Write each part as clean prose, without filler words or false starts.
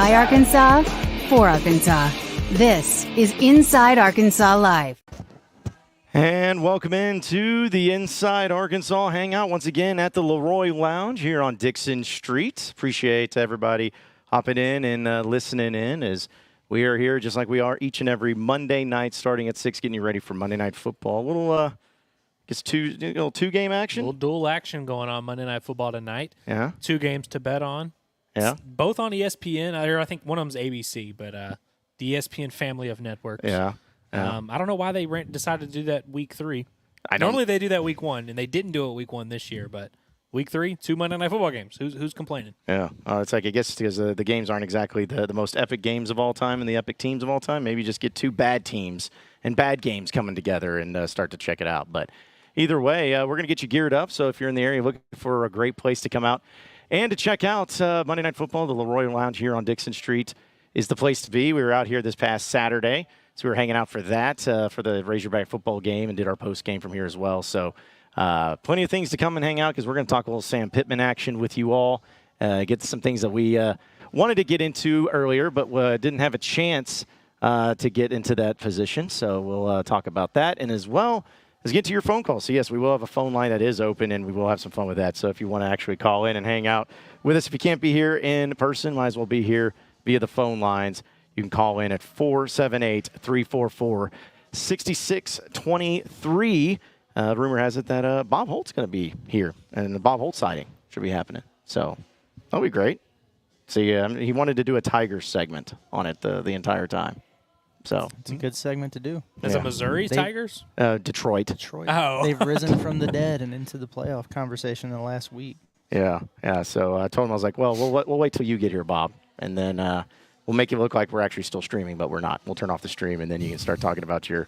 by Arkansas, for Arkansas. This is Inside Arkansas Live. And welcome into the Inside Arkansas Hangout once again at the Leroy Lounge here on Dickson Street. Appreciate everybody hopping in and listening in as we are here just like we are each and every Monday night starting at 6, getting you ready for Monday Night Football. A little, two-game action. A little dual action going on Monday Night Football tonight. Yeah. 2 games to bet on. Yeah. Both on ESPN. I think one of them's ABC, but the ESPN family of networks. Yeah. I don't know why they decided to do that week 3. Normally they do that week 1, and they didn't do it week 1 this year. But week 3, 2 Monday Night Football games. Who's complaining? Yeah. It's like, I guess because the games aren't exactly the most epic games of all time and the epic teams of all time. Maybe just get 2 bad teams and bad games coming together and start to check it out. But either way, we're going to get you geared up. So if you're in the area looking for a great place to come out and to check out Monday Night Football, the Leroy Lounge here on Dickson Street is the place to be. We were out here this past Saturday, so we were hanging out for that, for the Razorback football game, and did our post game from here as well. So plenty of things to come and hang out because we're going to talk a little Sam Pitman action with you all, get some things that we wanted to get into earlier but didn't have a chance to get into that position. So we'll talk about that, and as well let's get to your phone call. So, yes, we will have a phone line that is open, and we will have some fun with that. So if you want to actually call in and hang out with us, if you can't be here in person, might as well be here via the phone lines. You can call in at 478-344-6623. Rumor has it that Bob Holt's going to be here, and the Bob Holt sighting should be happening. So that'll be great. See, he wanted to do a Tigers segment on it the entire time. So it's a good segment to do. Is it Missouri Tigers? Detroit. Oh. They've risen from the dead and into the playoff conversation in the last week. Yeah. So I told him, I was like, well, we'll wait till you get here, Bob, and then we'll make it look like we're actually still streaming, but we're not. We'll turn off the stream, and then you can start talking about your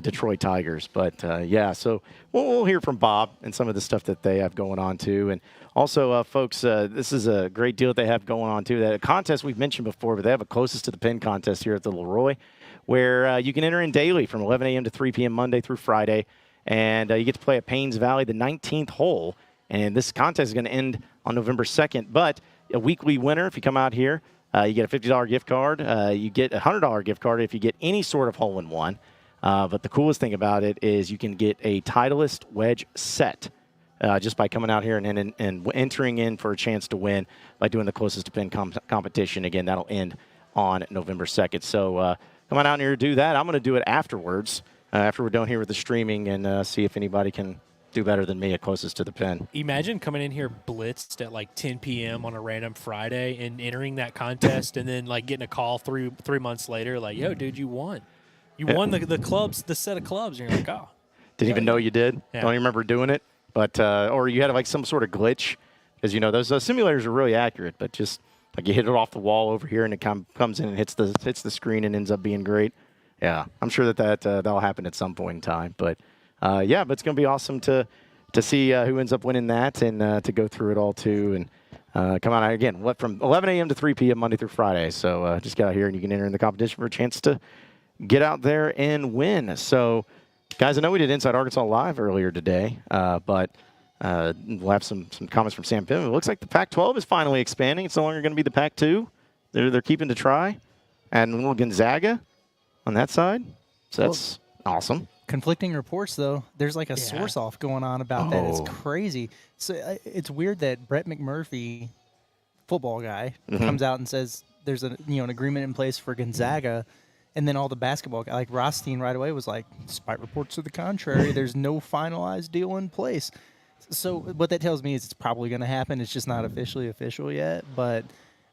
Detroit Tigers. But, so we'll hear from Bob and some of the stuff that they have going on, too. And also, folks, this is a great deal that they have going on, too. That contest we've mentioned before, but they have a Closest to the Pin contest here at the Leroy, where you can enter in daily from 11 a.m. to 3 p.m. Monday through Friday. And you get to play at Paynes Valley, the 19th hole. And this contest is going to end on November 2nd. But a weekly winner, if you come out here, you get a $50 gift card. You get a $100 gift card if you get any sort of hole-in-one. But the coolest thing about it is you can get a Titleist wedge set just by coming out here and entering in for a chance to win by doing the Closest to Pin competition. Again, that'll end on November 2nd. So come on out here and do that. I'm going to do it afterwards, after we're done here with the streaming, and see if anybody can do better than me at Closest to the Pin. Imagine coming in here blitzed at like 10 p.m. on a random Friday and entering that contest and then like getting a call 3 months later like, yo, dude, you won. You won the clubs, the set of clubs. And you're like, oh. Didn't even know you did. Yeah. Don't even remember doing it. But or you had like some sort of glitch. Because, those simulators are really accurate. But just like you hit it off the wall over here and it comes in and hits the screen and ends up being great. Yeah, I'm sure that'll happen at some point in time. But, but it's going to be awesome to see who ends up winning that and to go through it all, too. And come on, again, from 11 a.m. to 3 p.m. Monday through Friday. So just get out here and you can enter in the competition for a chance to get out there and win. So, guys, I know we did Inside Arkansas Live earlier today, but we'll have some comments from Sam Pitman. It looks like the Pac-12 is finally expanding. It's no longer going to be the Pac-2. They're keeping to try. And a little Gonzaga on that side. So that's awesome. Conflicting reports, though. There's like a source-off going on about that. It's crazy. So it's weird that Brett McMurphy, football guy, comes out and says there's an agreement in place for Gonzaga. And then all the basketball guys, like Rothstein right away was like, despite reports to the contrary, there's no finalized deal in place. So what that tells me is it's probably going to happen. It's just not officially official yet. But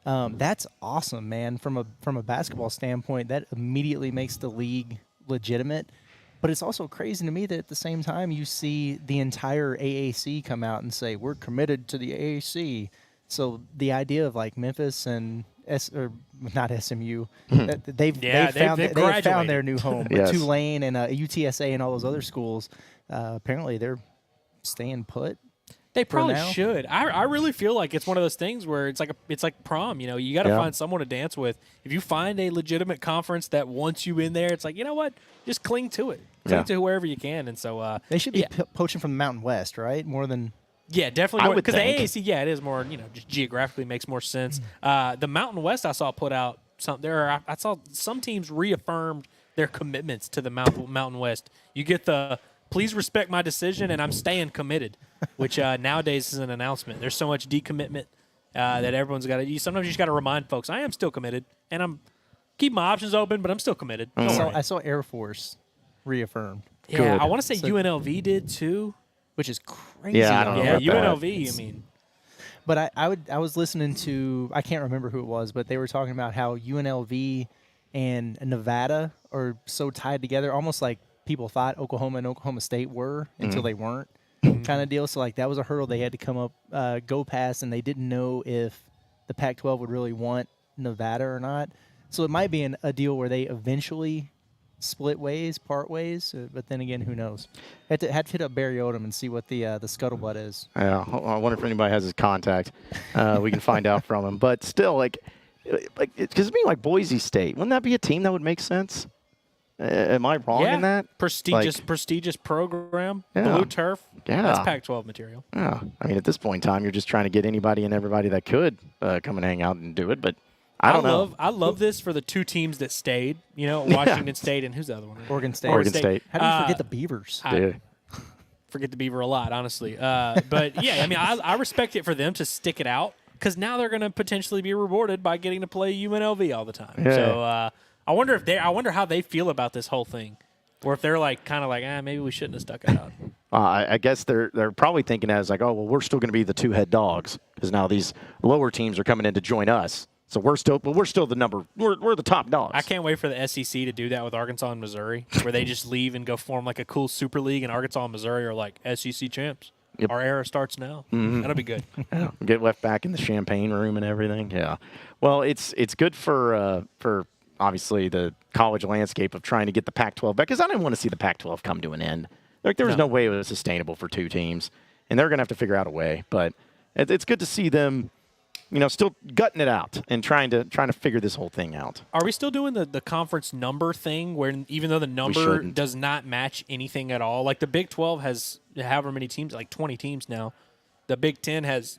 that's awesome, man. From a basketball standpoint, that immediately makes the league legitimate. But it's also crazy to me that at the same time you see the entire AAC come out and say, we're committed to the AAC. So the idea of like Memphis and not SMU. They've found their new home. Yes. Tulane and UTSA and all those other schools, apparently they're staying put. They probably should. I really feel like it's one of those things where it's like prom. You got to find someone to dance with. If you find a legitimate conference that wants you in there, it's like, you know what? Just cling to it. Cling to whoever you can. And so they should be poaching from the Mountain West, right? More than Yeah, definitely. I More would because the think. AAC, yeah, it is more. Just geographically makes more sense. The Mountain West, I saw put out something. I saw some teams reaffirmed their commitments to the Mountain West. You get the please respect my decision, and I'm staying committed, which nowadays is an announcement. There's so much decommitment that everyone's got to. Sometimes you just got to remind folks, I am still committed, and I'm keeping my options open, but I'm still committed. I saw Air Force reaffirmed, Yeah, Good. I want to say UNLV did too. which is crazy. Yeah, I don't know Yeah, about that. UNLV. I mean, But I was listening to, I can't remember who it was, but they were talking about how UNLV and Nevada are so tied together, almost like people thought Oklahoma and Oklahoma State were until they weren't, kind of deal. So like that was a hurdle they had to go past, and they didn't know if the Pac-12 would really want Nevada or not. So it might be a deal where they eventually split ways, part ways, but then again, who knows? Had to hit up Barry Odom and see what the scuttlebutt is. Yeah, I wonder if anybody has his contact. We can find out from him. But still, because me, like Boise State, wouldn't that be a team that would make sense? Am I wrong in that? Prestigious program, Yeah. blue turf. Yeah. That's Pac-12 material. Yeah, I mean, at this point in time, you're just trying to get anybody and everybody that could come and hang out and do it. But I don't know. I love this for the two teams that stayed. Washington State and who's the other one? Oregon State. Oregon State. How do you forget the Beavers? Dude. Forget the Beaver a lot, honestly. But yeah, I mean, I respect it for them to stick it out because now they're going to potentially be rewarded by getting to play UNLV all the time. Yeah. So I wonder how they feel about this whole thing, or if they're like kind of like, maybe we shouldn't have stuck it out. I guess they're probably thinking as like, oh, well, we're still going to be the two-head dogs because now these lower teams are coming in to join us. So we're still the top dogs. I can't wait for the SEC to do that with Arkansas and Missouri, where they just leave and go form like a cool super league, and Arkansas and Missouri are like SEC champs. Yep. Our era starts now. That'll be good. Yeah, get left back in the champagne room and everything. Yeah. Well, it's good for obviously the college landscape of trying to get the Pac-12 back because I didn't want to see the Pac-12 come to an end. Like there was no way it was sustainable for two teams, and they're going to have to figure out a way. But it's good to see them, still gutting it out and trying to figure this whole thing out. Are we still doing the conference number thing where even though the number does not match anything at all? Like the Big 12 has however many teams, like 20 teams now. The Big 10 has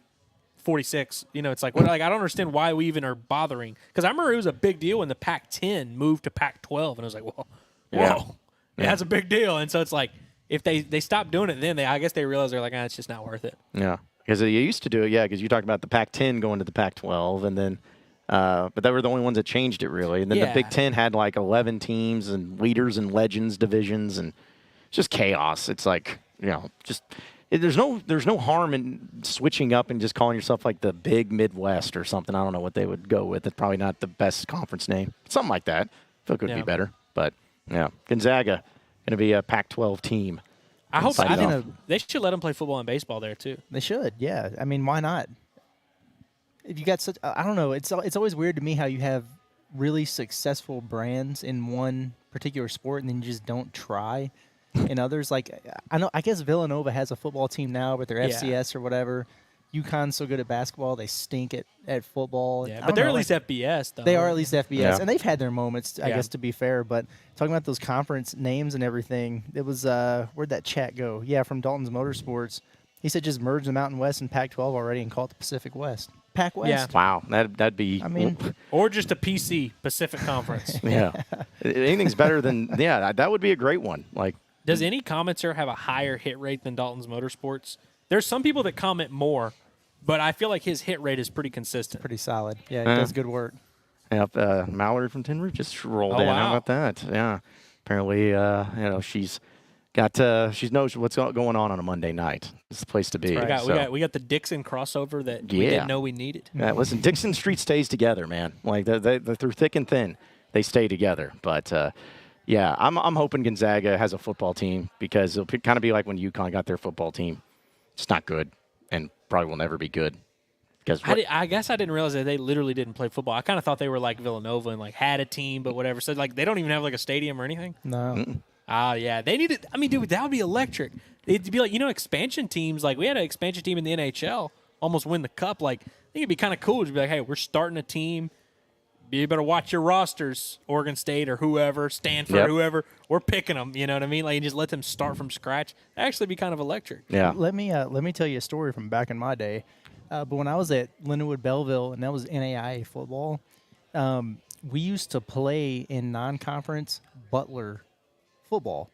46. It's like, I don't understand why we even are bothering. Because I remember it was a big deal when the Pac-10 moved to Pac-12, and it was like, whoa, that's a big deal. And so it's like, if they stop doing it, then I guess they realize they're like, it's just not worth it. Yeah. Because they used to do it, because you talked about the Pac-10 going to the Pac-12, and then, but they were the only ones that changed it, really. And then the Big 10 had like 11 teams and leaders and legends divisions, and it's just chaos. It's like, there's no harm in switching up and just calling yourself like the Big Midwest or something. I don't know what they would go with. It's probably not the best conference name. Something like that. I feel it could be better. But, yeah, Gonzaga going to be a Pac-12 team. I hope they should let them play football and baseball there too. They should, yeah. I mean, why not? If you got such, I don't know. It's always weird to me how you have really successful brands in one particular sport and then you just don't try in others. Like I guess Villanova has a football team now, but they're FCS or whatever. UConn's so good at basketball, they stink at football. Yeah, but they're at least FBS, though. They are at least FBS, Yeah. and they've had their moments, I guess, to be fair. But talking about those conference names and everything, it was where'd that chat go? Yeah, from Dalton's Motorsports. He said just merge the Mountain West and Pac-12 already and call it the Pacific West. Pac West. Yeah. Wow, that'd be. I mean, or just a PC, Pacific Conference. Yeah, anything's better than that would be a great one. Like, does any commenter have a higher hit rate than Dalton's Motorsports? There's some people that comment more, but I feel like his hit rate is pretty consistent. pretty solid. Yeah, he does good work. Yep, Mallory from Tin Roof just rolled in. Wow. How about that? Yeah, apparently, she's got she knows what's going on a Monday night. It's the place to be. We got the Dickson crossover that we didn't know we needed. Listen, Dickson Street stays together, man. Like they're through thick and thin, they stay together. But I'm hoping Gonzaga has a football team because it'll kind of be like when UConn got their football team. It's not good and probably will never be good. I guess I didn't realize that they literally didn't play football. I kind of thought they were like Villanova and like had a team, but whatever. So like they don't even have like a stadium or anything. No. Yeah, they needed. I mean, dude, that would be electric. It'd be like expansion teams. Like we had an expansion team in the NHL almost win the cup. Like I think it'd be kind of cool to be like, hey, we're starting a team. you better watch your rosters, Oregon State or whoever, Stanford, whoever. We're picking them. You know what I mean? Like, you just let them start from scratch. That'd actually be kind of electric. Yeah. Let me tell you a story from back in my day. But when I was at Lindenwood Belleville, and that was NAIA football, we used to play in non-conference Butler football.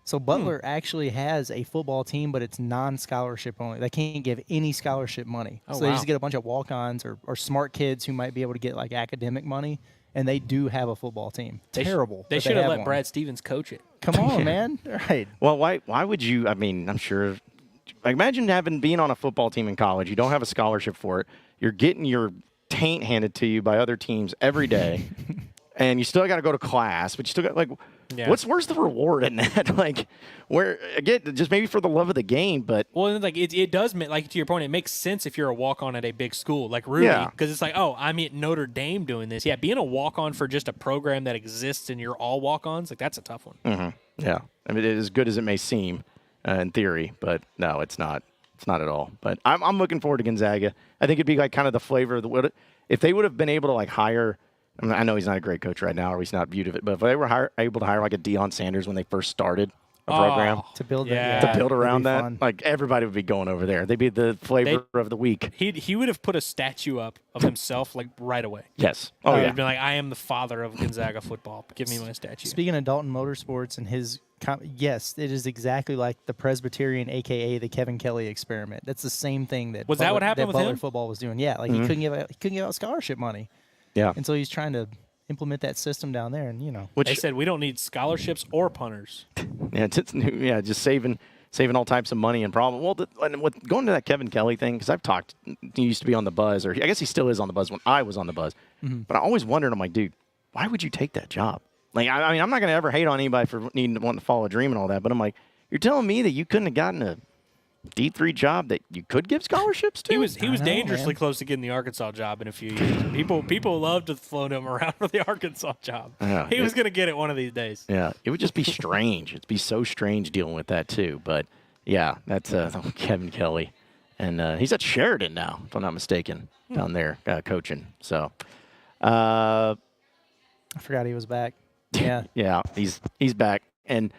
So Butler actually has a football team, but it's non-scholarship only. They can't give any scholarship money. Oh, so they just get a bunch of walk-ons or smart kids who might be able to get like academic money, and they do have a football team. Terrible. They should have let Brad Stevens coach it. Come on, man. Right. Well, why would you? I mean, I'm sure. Like, imagine being on a football team in college. You don't have a scholarship for it. You're getting your taint handed to you by other teams every day, and you still got to go to class, but you still got like. Yeah. Where's the reward in that? Like, where again, just maybe for the love of the game, but like it does make, like, to your point, it makes sense if you're a walk on at a big school like Rudy, because it's like, oh, I'm at Notre Dame doing this. Yeah, being a walk on for just a program that exists and you're all walk ons, like that's a tough one. Mm-hmm. Yeah, I mean, it is as good as it may seem in theory, but no, it's not. It's not at all. But I'm looking forward to Gonzaga. I think it'd be like kind of the flavor of the if they would have been able to like hire. I know he's not a great coach right now, or he's not viewed of it, but if they were able to hire like a Deion Sanders when they first started a program to build around that, fun. Like everybody would be going over there. They'd be the flavor of the week. He would have put a statue up of himself like right away. Yes. Oh yeah. He'd be like, I am the father of Gonzaga football. Give me my statue. Speaking of Dalton Motorsports and his, yes, it is exactly like the Presbyterian, aka the Kevin Kelly experiment. That's the same thing that that what happened with Butler him? Football was doing. Yeah, like he couldn't give out scholarship money. Yeah. And so he's trying to implement that system down there, and they said we don't need scholarships or punters. Yeah, just saving all types of money and problem. Well, going to that Kevin Kelly thing, because I've talked. He used to be on the Buzz, or I guess he still is on the Buzz when I was on the Buzz. Mm-hmm. But I always wondered, I'm like, dude, why would you take that job? Like, I mean, I'm not going to ever hate on anybody for wanting to follow a dream and all that, but I'm like, you're telling me that you couldn't have gotten a D3 job that you could give scholarships to? He was dangerously close to getting the Arkansas job in a few years. People loved to float him around for the Arkansas job. He was going to get it one of these days. Yeah, it would just be strange. It'd be so strange dealing with that too. But yeah, that's Kevin Kelly, and he's at Sheridan now, if I'm not mistaken, down there coaching. So I forgot he was back. Yeah, yeah, he's back. And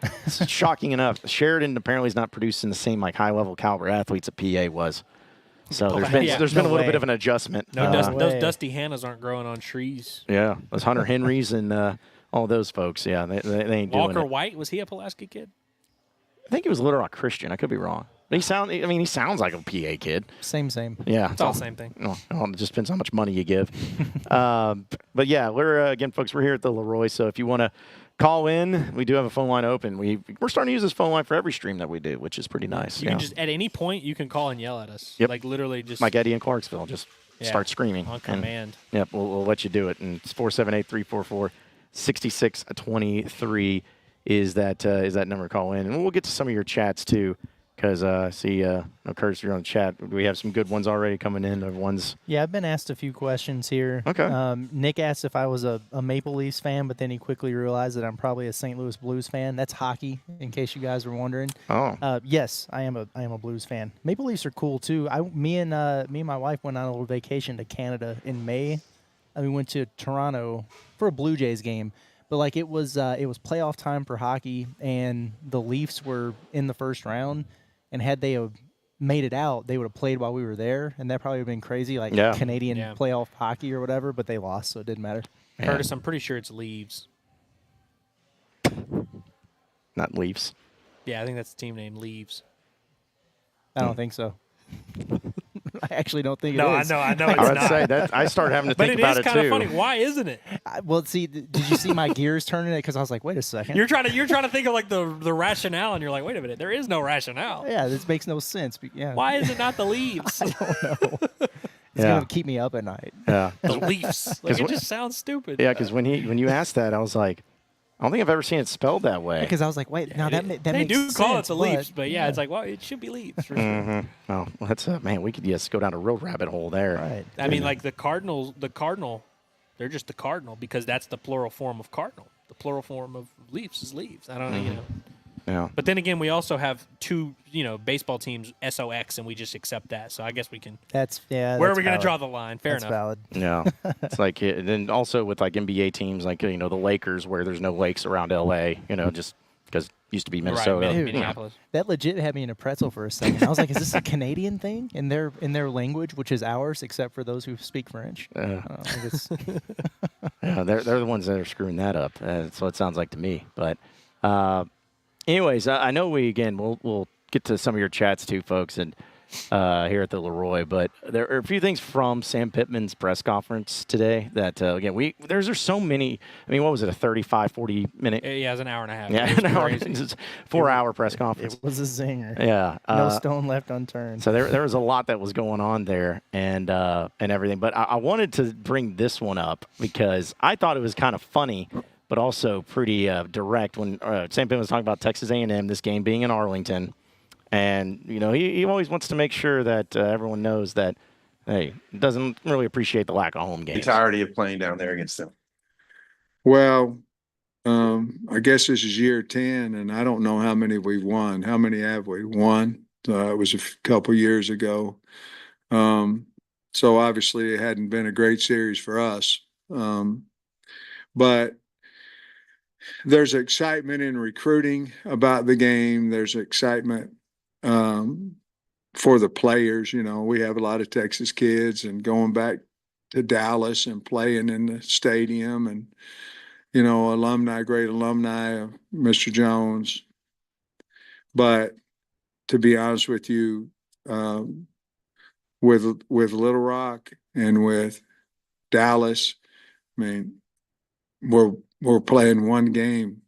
shocking enough, Sheridan apparently is not producing the same like high-level caliber athletes that PA was. So there's been a little bit of an adjustment. No, those Dusty Hannahs aren't growing on trees. Yeah, those Hunter Henrys and all those folks. Yeah, they ain't doing it. Walker White, was he a Pulaski kid? I think he was Little Rock Christian. I could be wrong. But he sounds like a PA kid. Same. Yeah, it's all the same thing. It just depends how much money you give. But yeah, we're again, folks. We're here at the Leroy. So if you want to call in, we do have a phone line open. We're starting to use this phone line for every stream that we do, which is pretty nice. You can just at any point you can call and yell at us. Yep. Like literally just like Eddie in Clarksville, just start screaming on command. Yep, we'll let you do it. And it's 478-344-6623 is that number to call in, and we'll get to some of your chats too. Because I see Curtis, you're on the chat. We have some good ones already coming in. Yeah, I've been asked a few questions here. Okay. Nick asked if I was a Maple Leafs fan, but then he quickly realized that I'm probably a St. Louis Blues fan. That's hockey, in case you guys were wondering. Oh. Yes, I am a Blues fan. Maple Leafs are cool too. Me and my wife went on a little vacation to Canada in May. We went to Toronto for a Blue Jays game. But like it was playoff time for hockey, and the Leafs were in the first round. And had they have made it out, they would have played while we were there, and that probably would have been crazy, like Canadian playoff hockey or whatever, but they lost, so it didn't matter. Yeah. Curtis, I'm pretty sure it's Leaves. Not Leafs. Yeah, I think that's the team name, Leaves. I don't think so. I actually don't think it is. No, I know it's I would not. say that I started having to think about it too. But it is kind of funny. Why isn't it? Well, see, did you see my gears turning it? Because I was like, wait a second. You're trying to think of like the rationale, and you're like, wait a minute, there is no rationale. Yeah, this makes no sense. Yeah. Why is it not the Leaves? I don't know. It's gonna keep me up at night. Yeah, the Leafs. Like, it just sounds stupid. Yeah, because when you asked that, I was like, I don't think I've ever seen it spelled that way. Because I was like, wait, now that makes sense. They do call it the Leafs, but it's like, well, it should be Leafs for sure. Mm-hmm. Oh, well, that's man. We could just go down a real rabbit hole there. Right. I mean, like the Cardinal, they're just the Cardinal because that's the plural form of Cardinal. The plural form of Leafs is Leaves. I don't know, Yeah. But then again, we also have 2, baseball teams, SOX, and we just accept that. So I guess we can. Where are we going to draw the line? Fair enough. Valid. Yeah. It's like, and then also with like NBA teams, like, the Lakers, where there's no lakes around LA, just because it used to be Minnesota. Right, Dude, Minneapolis. That legit had me in a pretzel for a second. I was like, is this a Canadian thing in their language, which is ours, except for those who speak French? Yeah, they're the ones that are screwing that up. That's what it sounds like to me. But anyways, I know we'll get to some of your chats too, folks, and here at the Leroy. But there are a few things from Sam Pittman's press conference today that, again, there's so many. I mean, what was it, a 35, 40-minute? Yeah, it was an hour and a half. Yeah, an hour. It's a 4-hour press conference. It was a zinger. Yeah. No stone left unturned. So there was a lot that was going on there and everything. But I wanted to bring this one up because I thought it was kind of funny, but also pretty direct when Sam Pittman was talking about Texas A&M, this game being in Arlington. And, he always wants to make sure that everyone knows that, hey, doesn't really appreciate the lack of home games. Entirety of playing down there against them. Well, I guess this is year 10, and I don't know how many we've won. How many have we won? It was a couple years ago. So obviously it hadn't been a great series for us. But there's excitement in recruiting about the game. There's excitement for the players. We have a lot of Texas kids and going back to Dallas and playing in the stadium and, great alumni of Mr. Jones. But to be honest with you, with Little Rock and with Dallas, I mean, we're playing one game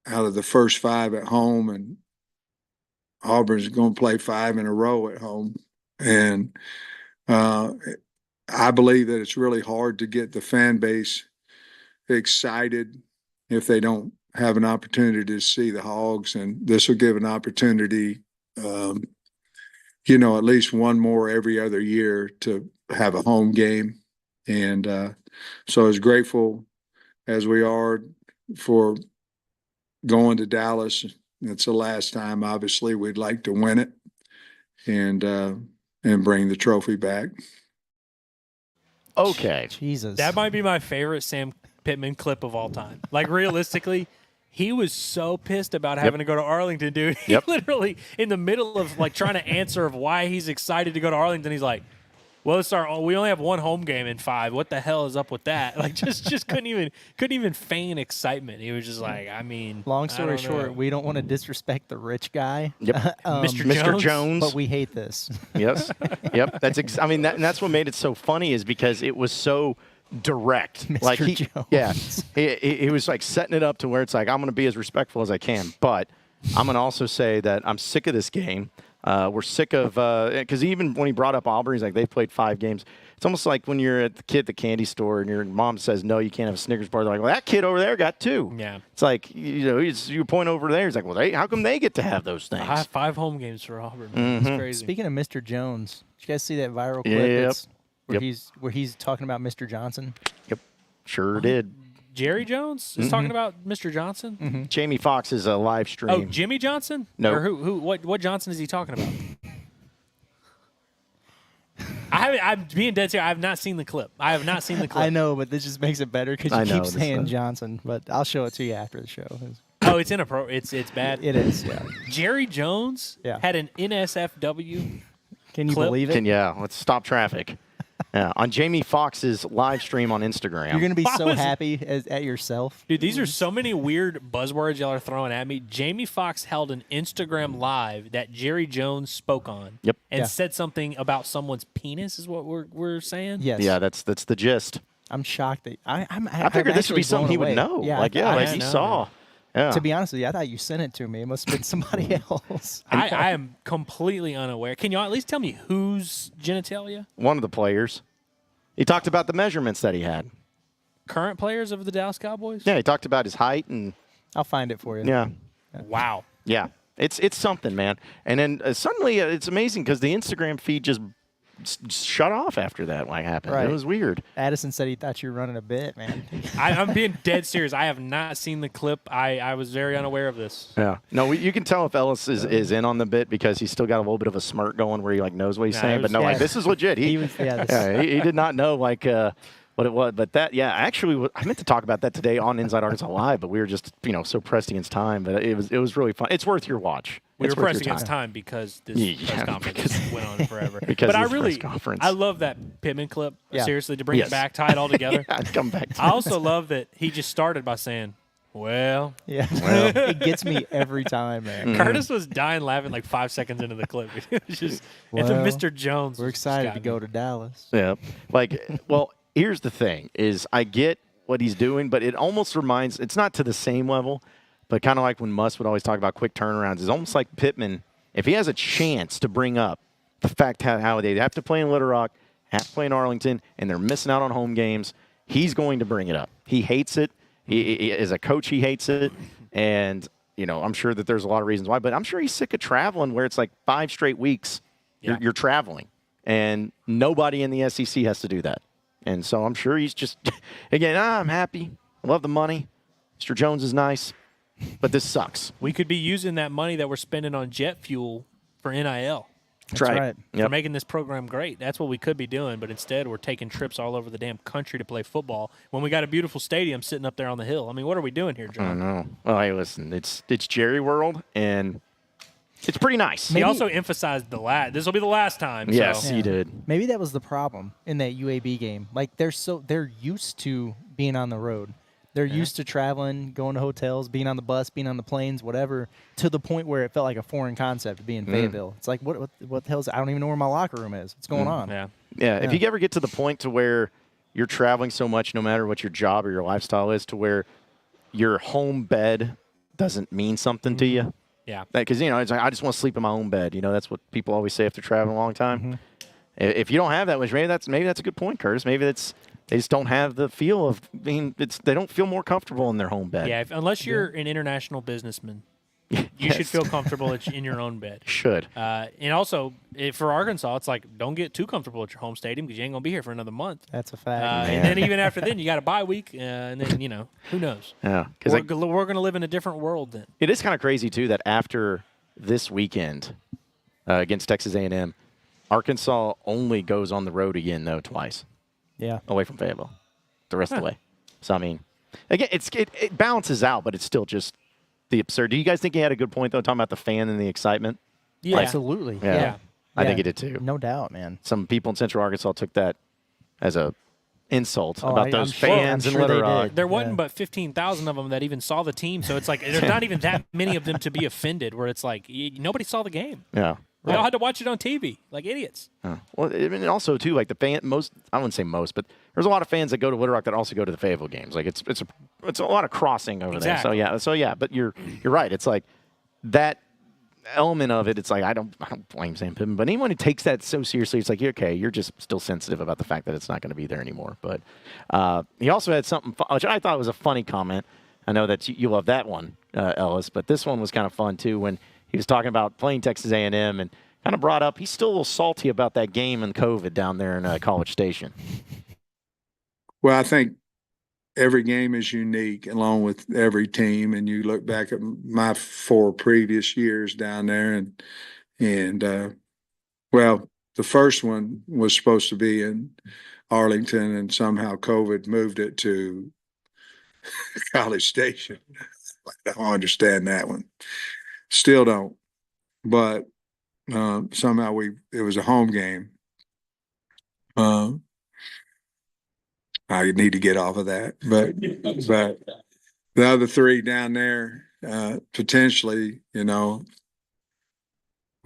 out of the first 5 at home, and Auburn's going to play 5 in a row at home. And I believe that it's really hard to get the fan base excited if they don't have an opportunity to see the Hogs. And this will give an opportunity, at least one more every other year to have a home game. And so as grateful as we are for going to Dallas, it's the last time, obviously, we'd like to win it and bring the trophy back. Okay. Jesus. That might be my favorite Sam Pittman clip of all time. Like, realistically, he was so pissed about having to go to Arlington, dude. He literally, in the middle of, trying to answer of why he's excited to go to Arlington, he's like, well, we only have one home game in 5. What the hell is up with that? Just couldn't even feign excitement. He was just like, long story short, we don't want to disrespect the rich guy. Yep. Mr. Jones. But we hate this. Yes. Yep. That's what made it so funny is because it was so direct. Mr. Jones. Yeah. He was setting it up to where it's like, I'm going to be as respectful as I can, but I'm going to also say that I'm sick of this game. We're sick of because even when he brought up Auburn, he's like, they've played 5 games. It's almost like when you're at the candy store and your mom says, no, you can't have a Snickers bar. They're like, well, that kid over there got 2. Yeah. It's like, you point over there. He's like, well, how come they get to have those things? I have 5 home games for Auburn. It's crazy. Speaking of Mr. Jones, did you guys see that viral clip? Where he's talking about Mr. Johnson? Yep. Sure did. Jerry Jones is talking about Mr. Johnson? Mm-hmm. Jamie Foxx's live stream. Oh, Jimmy Johnson? No. Or who? What Johnson is he talking about? I'm being dead serious. I have not seen the clip. I know, but this just makes it better because you keep saying Johnson. But I'll show it to you after the show. Oh, it's inappropriate. It's bad. It is. Yeah. Jerry Jones had an NSFW. Can you clip? believe it? Let's stop traffic. Yeah, on Jamie Foxx's live stream on Instagram. You're going to be so happy at yourself. Dude, these are so many weird buzzwords y'all are throwing at me. Jamie Foxx held an Instagram live that Jerry Jones spoke on. Yep. And said something about someone's penis is what we're saying? Yes. Yeah, that's the gist. I'm shocked that I figured this would be something he would know. Yeah, he saw. Yeah. To be honest with you, I thought you sent it to me. It must have been somebody else. I am completely unaware. Can y'all at least tell me whose genitalia? One of the players. He talked about the measurements that he had. Current players of the Dallas Cowboys? Yeah, he talked about his height and. I'll find it for you. Yeah. Wow. Yeah, it's something, man. And then suddenly it's amazing because the Instagram feed just shut off after that happened. Right. It was weird. Addison said he thought you were running a bit, man. I'm being dead serious. I have not seen the clip. I was very unaware of this. Yeah. No, you can tell if Ellis is in on the bit because he's still got a little bit of a smirk going where he knows what he's saying. But no, this is legit. He did not know what it was. But actually, I meant to talk about that today on Inside Arkansas Live, but we were just so pressed against time. But it was really fun. It's worth your watch. We were pressed against time because this press conference went on forever. But I love that Pitman clip. Yeah. Seriously, to bring it back, tie it all together. Come back. I also love that he just started by saying, "Well." Yeah, it gets me every time, man. Curtis was dying laughing 5 seconds into the clip. It was just, and then Mr. Jones. We're excited to go to Dallas. Yeah. Here's the thing: is I get what he's doing, but it almost reminds. It's not to the same level. But kind of like when Muss would always talk about quick turnarounds, it's almost like Pitman, if he has a chance to bring up the fact how they have to play in Little Rock, have to play in Arlington, and they're missing out on home games, he's going to bring it up. He hates it. He as a coach, he hates it. And, I'm sure that there's a lot of reasons why, but I'm sure he's sick of traveling where it's 5 straight weeks you're traveling. And nobody in the SEC has to do that. And so I'm sure he's just, again, I'm happy. I love the money. Mr. Jones is nice. But this sucks. We could be using that money that we're spending on jet fuel for NIL. That's right. For making this program great. That's what we could be doing, but instead we're taking trips all over the damn country to play football when we got a beautiful stadium sitting up there on the hill. I mean, what are we doing here, John? I don't know. Well, hey, listen, it's Jerry World, and it's pretty nice. He also emphasized this will be the last time. Yes, so. he did. Maybe that was the problem in that UAB game. They're used to being on the road. They're used to traveling, going to hotels, being on the bus, being on the planes, whatever, to the point where it felt like a foreign concept to be in Fayetteville. It's like, what the hell is it? I don't even know where my locker room is. What's going on? Yeah. If you ever get to the point to where you're traveling so much, no matter what your job or your lifestyle is, to where your home bed doesn't mean something to you. Yeah. Because, it's I just want to sleep in my own bed. That's what people always say after traveling a long time. If you don't have that, maybe that's a good point, Curtis. Maybe they just don't have the feel of being. They don't feel more comfortable in their home bed. Yeah, unless you're an international businessman, you should feel comfortable in your own bed. Should. And also, for Arkansas, it's don't get too comfortable at your home stadium because you ain't gonna be here for another month. That's a fact. And then even after then, you got a bye week, and then who knows? Yeah, because we're gonna live in a different world then. It is kind of crazy too that after this weekend against Texas A&M, Arkansas only goes on the road again though twice. Yeah. Away from Fayetteville the rest of the way. So, I mean, again, it balances out, but it's still just the absurd. Do you guys think he had a good point, though, talking about the fan and the excitement? Yeah. Absolutely. Yeah. I think he did, too. No doubt, man. Some people in Central Arkansas took that as a insult about those fans in Little Rock. There wasn't but 15,000 of them that even saw the team, so it's there's not even that many of them to be offended, where it's nobody saw the game. Yeah. We all had to watch it on TV, like idiots. Well, I mean, also too, the fan. I wouldn't say most, but there's a lot of fans that go to Little Rock that also go to the Fayetteville games. It's a lot of crossing over there. So yeah. But you're right. It's that element of it. It's I don't blame Sam Pittman, but anyone who takes that so seriously, it's okay, you're just still sensitive about the fact that it's not going to be there anymore. But he also had something which I thought was a funny comment. I know that you love that one, Ellis, but this one was kind of fun too when he was talking about playing Texas A&M and kind of brought up he's still a little salty about that game and COVID down there in College Station. Well, I think every game is unique along with every team. And you look back at my 4 previous years down there and the first one was supposed to be in Arlington and somehow COVID moved it to College Station. I don't understand that one. Still don't, but somehow it was a home game. I need to get off of that, but the other 3 down there, potentially, we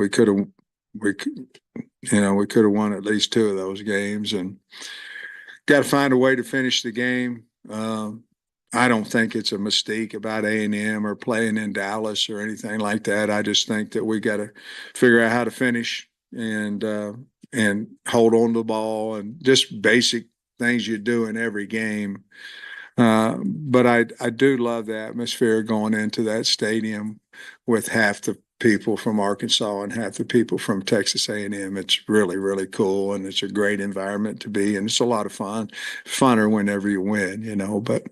could have won at least 2 of those games, and got to find a way to finish the game. I don't think it's a mistake about A&M or playing in Dallas or anything like that. I just think that we got to figure out how to finish and hold on to the ball and just basic things you do in every game. But I do love the atmosphere going into that stadium with half the people from Arkansas and half the people from Texas A&M. It's really, really cool, and it's a great environment to be, and it's a lot of fun. Funner whenever you win, but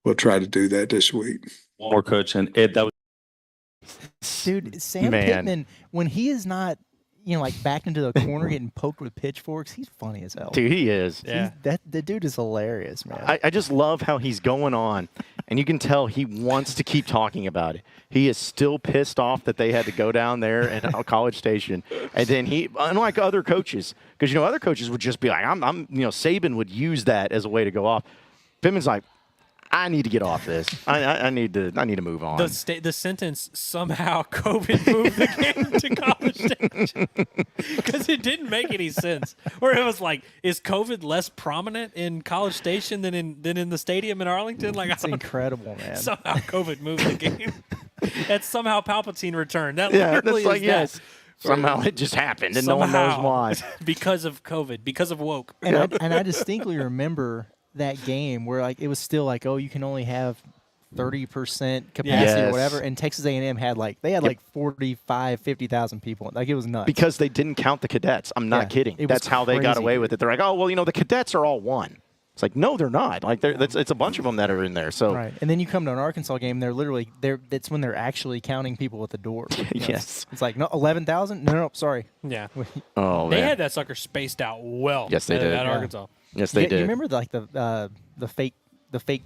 we'll try to do that this week. One more, Coach, and Ed, that was Dude, Sam Pitman, when he is not, like backed into the corner getting poked with pitchforks, he's funny as hell. Dude, he is. Yeah. The dude is hilarious, man. I just love how he's going on, and you can tell he wants to keep talking about it. He is still pissed off that they had to go down there in College Station, and then he, unlike other coaches, because other coaches would just be like, Saban would use that as a way to go off. Pittman's like, I need to get off this. I need to move on. The sentence, somehow COVID moved the game to College Station, because it didn't make any sense. Or it was like, is COVID less prominent in College Station than in the stadium in Arlington? Like, it's incredible, man. Somehow COVID moved the game. That's somehow Palpatine returned. That yeah, literally that's like, is yes. that. Somehow it just happened, and no one knows why. Because of COVID, because of woke. And I distinctly remember that game where like it was still like, oh, you can only have 30% capacity or whatever, and Texas A&M had like 45, 50,000 people. Like, it was nuts because they didn't count the cadets. I'm not kidding. That's how they got away with it. They're like, oh well, the cadets are all one. It's like, no, they're not. Like, it's a bunch of them that are in there. So right, and then you come to an Arkansas game, that's when they're actually counting people at the door. Yes, it's like, no, 11,000. No, sorry. Yeah. Oh, they man. had that sucker spaced out well. Yes, they did. At Arkansas. Yes, they did. You remember like the fake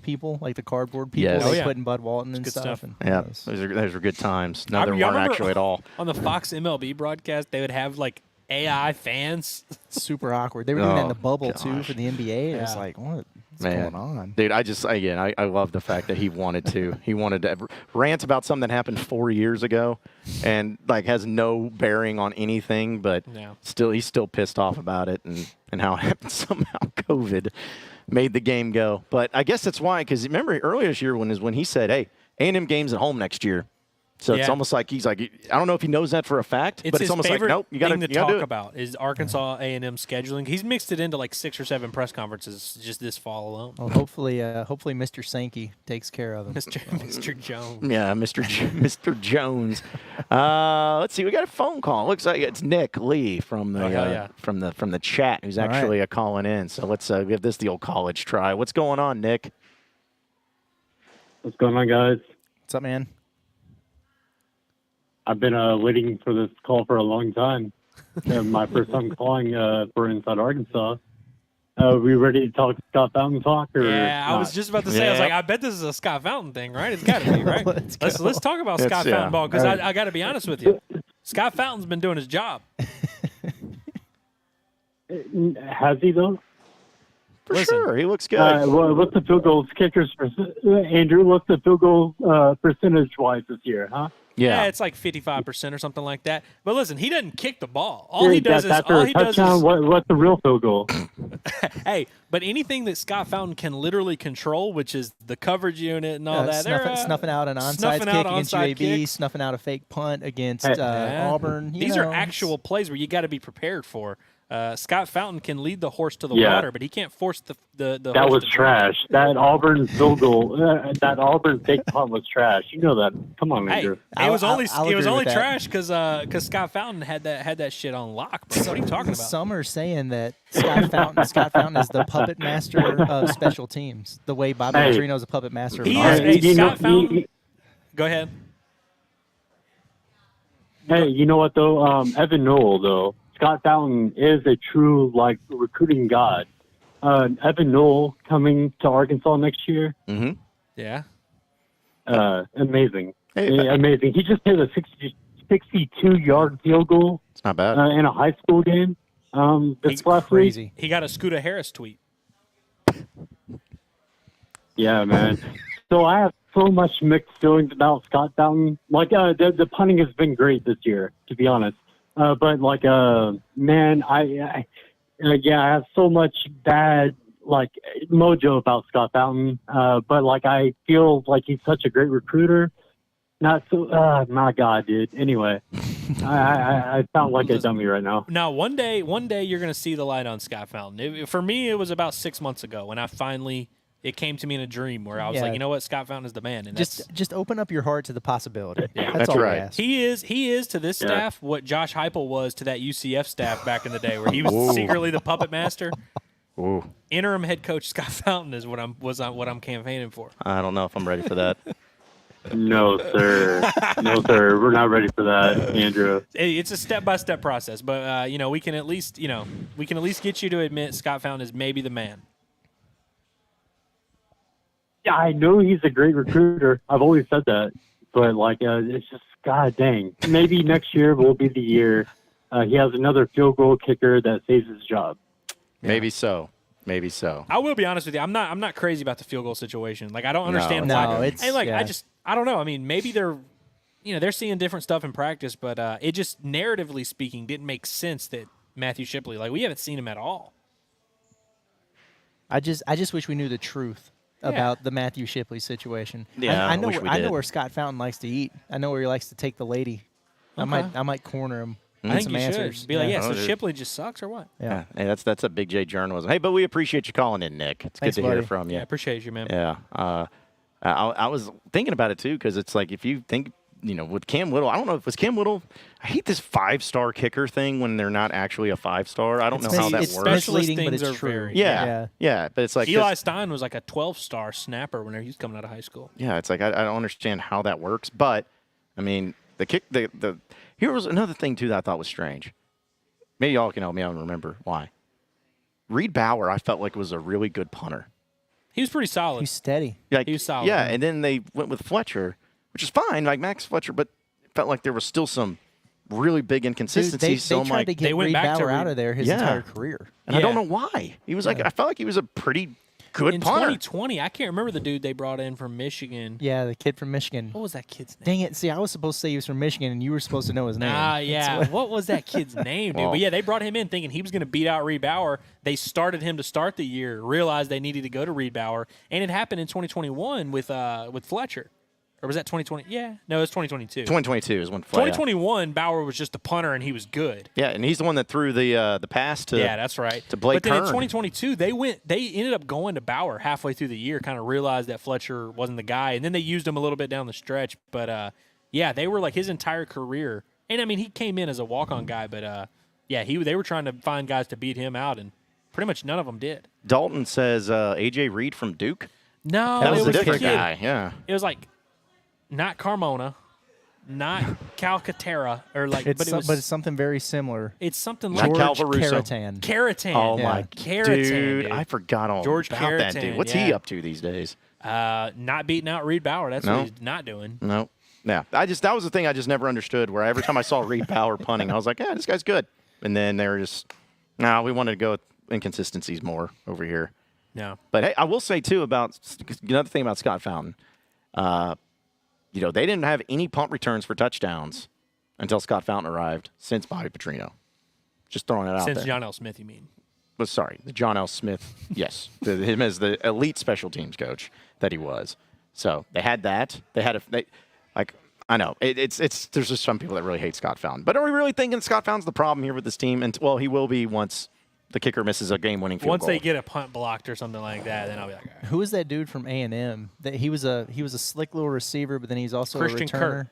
people, like the cardboard people Yes. they put in Bud Walton and good stuff. stuff. And Yeah, those were good times. No, there weren't actually at all. On the Fox MLB broadcast, they would have like AI fans. Super awkward. They were doing that in the bubble too gosh. for the NBA. It's like, what's going on? Dude, I love the fact that he wanted to rant about something that happened 4 years ago and like has no bearing on anything, but he's still pissed off about it and how somehow COVID made the game go. But I guess that's why, because remember earlier this year when he said, hey, A&M game's at home next year. So it's almost like he's like, I don't know if he knows that for a fact, but it's almost like, nope, you got to talk do it. about is Arkansas A&M scheduling. He's mixed it into like 6 or 7 press conferences just this fall alone. Well, hopefully Mr. Sankey takes care of him. Mr. Jones. Yeah, Mr. Jones. Let's see, we got a phone call. Looks like it's Nick Lee from the from the chat who's actually calling in. So let's give this the old college try. What's going on, Nick? What's going on, guys? What's up, man? I've been waiting for this call for a long time. My first time calling for Inside Arkansas. We ready to talk Scott Fountain talk? Or yeah, I was just about to say, I was like, I bet this is a Scott Fountain thing, right? It's got to be, right? let's talk about Scott Fountain ball, because I got to be honest with you. Scott Fountain's been doing his job. Has he, though? For sure, he looks good. What's the field goal kickers? Andrew, what's the field goal percentage-wise this year, huh? Yeah, it's like 55% or something like that. But listen, he doesn't kick the ball. All he does is what's the real field goal? Hey, but anything that Scott Fountain can literally control, which is the coverage unit and all that, snuffing out an onside kick against UAB, snuffing out a fake punt against Auburn. These are actual plays where you got to be prepared for. Scott Fountain can lead the horse to the water, but he can't force the That was trash. That Auburn field goal, that Auburn fake punt was trash. You know that. Come on, Andrew. It was only trash because Scott Fountain had that shit on lock. Bro. What are you talking about? Some are saying that Scott Fountain is the puppet master of special teams. The way Bobby Petrino is a puppet master of Scott Fountain. Go ahead. Hey, you know what though? Evan Noel though. Scott Fountain is a true recruiting god. Evan Noel coming to Arkansas next year. Mm-hmm. Yeah. Amazing. Amazing. He just hit a 62-yard field goal. It's not bad. In a high school game. This last week. He got a Scooter Harris tweet. Yeah, man. So I have so much mixed feelings about Scott Fountain. The punting has been great this year, to be honest. But man, I have so much bad mojo about Scott Fountain. But I feel like he's such a great recruiter. Not so. My God, dude. Anyway, I sound like a dummy right now. Now, one day you're gonna see the light on Scott Fountain. For me, it was about 6 months ago when I finally It came to me in a dream where I was Yeah. like, you know what, Scott Fountain is the man. And Just open up your heart to the possibility. Yeah. That's That's all we right. ask. he is to this staff what Josh Heupel was to that UCF staff back in the day, where he was secretly the puppet master. Ooh, Interim head coach Scott Fountain is what I'm campaigning for. I don't know if I'm ready for that. No, sir. No, sir. We're not ready for that, Andrew. It's a step-by-step process, but we can at least get you to admit Scott Fountain is maybe the man. Yeah, I know he's a great recruiter. I've always said that. But, it's just, God dang. Maybe next year will be the year he has another field goal kicker that saves his job. Maybe so. Maybe so. I will be honest with you. I'm not crazy about the field goal situation. Like, I don't understand No, why. it's- And, yeah. I don't know. I mean, maybe they're seeing different stuff in practice, but it just, narratively speaking, didn't make sense that Matthew Shipley, we haven't seen him at all. I just wish we knew the truth about the Matthew Shipley situation. Yeah, I know. wish we I know did. where Scott Fountain likes to eat. I know where he likes to take the lady. I might corner him. I Get think some you answers. should. Be like, Oh, so dude. Shipley just sucks or what? Yeah. Hey, that's a big J journalism. Hey, but we appreciate you calling in, Nick. It's Thanks, good to hear buddy. from you. Yeah, appreciate you, man. Yeah. I was thinking about it, too, because it's like if you think, with Cam Little, I don't know if it was Cam Little. I hate this 5-star kicker thing when they're not actually a 5-star. I don't know how that it's works. Specialist misleading, but things it's are true. very- Yeah, but it's like Eli Stein was like a 12-star snapper whenever he was coming out of high school. yeah, it's like I don't understand how that works. But I mean, here was another thing too that I thought was strange. Maybe y'all can help me out and remember why. Reed Bauer, I felt like was a really good punter. He was pretty solid. He's steady. Like, He was solid. Yeah, and then they went with Fletcher, which is fine, like Max Fletcher, but it felt like there was still some really big Dude, inconsistencies. they so I'm tried like, to they get went Reed back to Bauer out Reed. of there his Yeah. entire career. and I don't Yeah. know why. He was like, I felt like he was a pretty good in punter. 2020, I can't remember the dude they brought in from Michigan. Yeah, the kid from Michigan. What was that kid's name? Dang it! See, I was supposed to say he was from Michigan, and you were supposed to know his name. Yeah. What was that kid's name, dude? Well- But yeah, they brought him in thinking he was going to beat out Reed Bauer. They started him to start the year, realized they needed to go to Reed Bauer, and it happened in 2021 with Fletcher. Or was that 2020? Yeah. No, it was 2022. 2022 is when Fletcher. 2021, Bauer was just a punter, and he was good. Yeah, and he's the one that threw the pass to. Yeah, that's right. to Blake but then in Kern. 2022, they ended up going to Bauer halfway through the year, kind of realized that Fletcher wasn't the guy, and then they used him a little bit down the stretch. But yeah, they were like his entire career. And I mean, he came in as a walk-on guy, but yeah, they were trying to find guys to beat him out, and pretty much none of them did. Dalton says AJ Reed from Duke. No, That was it a different kid. guy. Yeah. It was like not Carmona, not Calcaterra, or like, But it was. it's something very similar. It's something Not like Cal George Caruso. Caratan. Caratan. Oh Yeah. my Caratan, dude, dude. I forgot all George about that dude. Caratan, What's he yeah. up to these days? Not beating out Reed Bauer. That's No. what he's not doing. No. Yeah, that was the thing I just never understood. Where every time I saw Reed Bauer punting, I was like, yeah, this guy's good. And then they were just, we wanted to go with inconsistencies more over here. No. But hey, I will say too about another thing about Scott Fountain. They didn't have any punt returns for touchdowns until Scott Fountain arrived since Bobby Petrino. Just throwing it out Since there. John L. Smith, you mean? Well, sorry, the John L. Smith. Yes, him as the elite special teams coach that he was. So they had that. They had I know it's there's just some people that really hate Scott Fountain. But are we really thinking Scott Fountain's the problem here with this team? And well, he will be once the kicker misses a game-winning field Once goal. they get a punt blocked or something like that, then I'll be like, all right. Who was that dude from A&M? That he was a slick little receiver, but then he's also Christian a returner. Kirk.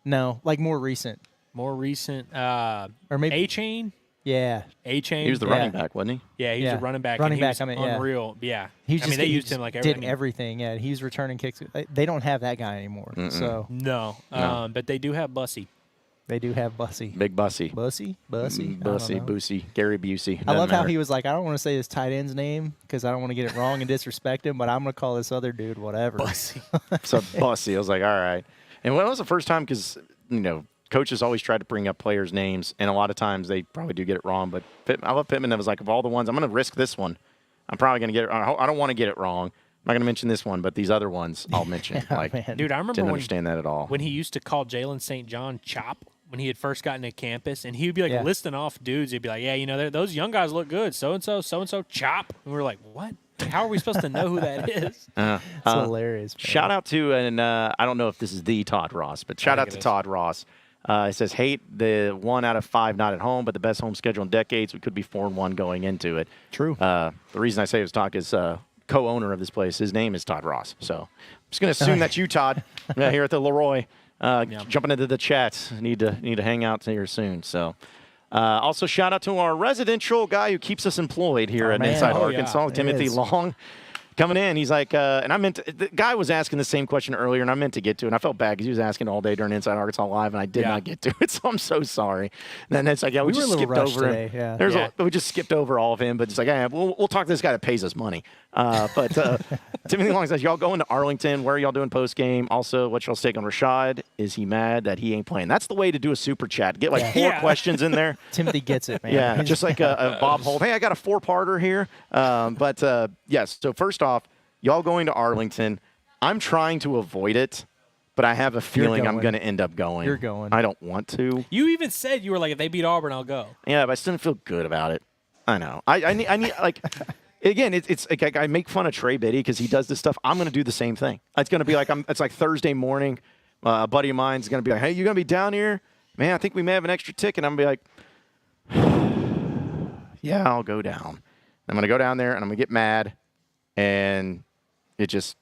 No, like more recent, More recent, or maybe A-Chain? yeah. A-Chain? he was the Yeah. running back, wasn't he? Yeah, he was Yeah. a running back. Running and he back, was I mean, yeah. unreal. Yeah. He I mean, they used him like every. did everything. Yeah, he was returning kicks. They don't have that guy anymore. So No, No. but they do have Bussy. they do have Bussy. Big Bussy. Bussy. Bussy, I don't know. Boosie, Gary Busey. I love how he was like, I don't want to say this tight end's name because I don't want to get it wrong and disrespect him, but I'm going to call this other dude whatever. Bussy. So Bussy. I was like, all right. And when it was the first time, because coaches always try to bring up players' names, and a lot of times they probably do get it wrong. But I love Pitman. That was like, of all the ones, I'm going to risk this one. I'm probably going to get it. I don't want to get it wrong. I'm not going to mention this one, but these other ones I'll mention. man. Dude, I remember Didn't when understand that at all. when he used to call Jalen St. John Chop when he had first gotten to campus, and he would be like Yeah. listing off dudes. He'd be like, yeah, those young guys look good. So-and-so, Chop. And we were like, what? How are we supposed to know who that is? It's hilarious. Man. Shout out to, and I don't know if this is the Todd Ross, but shout think out to it is. Todd Ross. It says, hate the 1 out of 5 not at home, but the best home schedule in decades. We could be 4-1 going into it. True. The reason I say it was talk is co-owner of this place. His name is Todd Ross. So I'm just going to assume that's you, Todd, here at the Leroy. Jumping into the chat. Need to hang out here soon. So also shout out to our residential guy who keeps us employed here at Inside Arkansas, Timothy Long. Coming in, he's like, and I meant to, the guy was asking the same question earlier, and I meant to get to it. And I felt bad because he was asking all day during Inside Arkansas Live, and I did not get to it, so I'm so sorry. And then it's like, we just skipped over him. Today, we just skipped over all of him, but it's like, we'll talk to this guy that pays us money. But Timothy Long says, y'all going to Arlington? Where are y'all doing post game? Also, what's y'all's take on Rashod? Is he mad that he ain't playing? That's the way to do a super chat. Get like 4 questions in there. Timothy gets it, man. Yeah, just like a Bob Holt. Hey, I got a 4-parter here. But yes, so first off, y'all going to Arlington. I'm trying to avoid it, but I have a feeling I'm going to end up going. You're going. I don't want to. You even said you were like, if they beat Auburn, I'll go. Yeah, but I still don't feel good about it. I know. I need like, again, it's like I make fun of Trey Biddy because he does this stuff. I'm going to do the same thing. It's going to be like, it's like Thursday morning. A buddy of mine's going to be like, hey, you going to be down here? Man, I think we may have an extra ticket. I'm going to be like, yeah, I'll go down. I'm going to go down there, and I'm going to get mad, and it just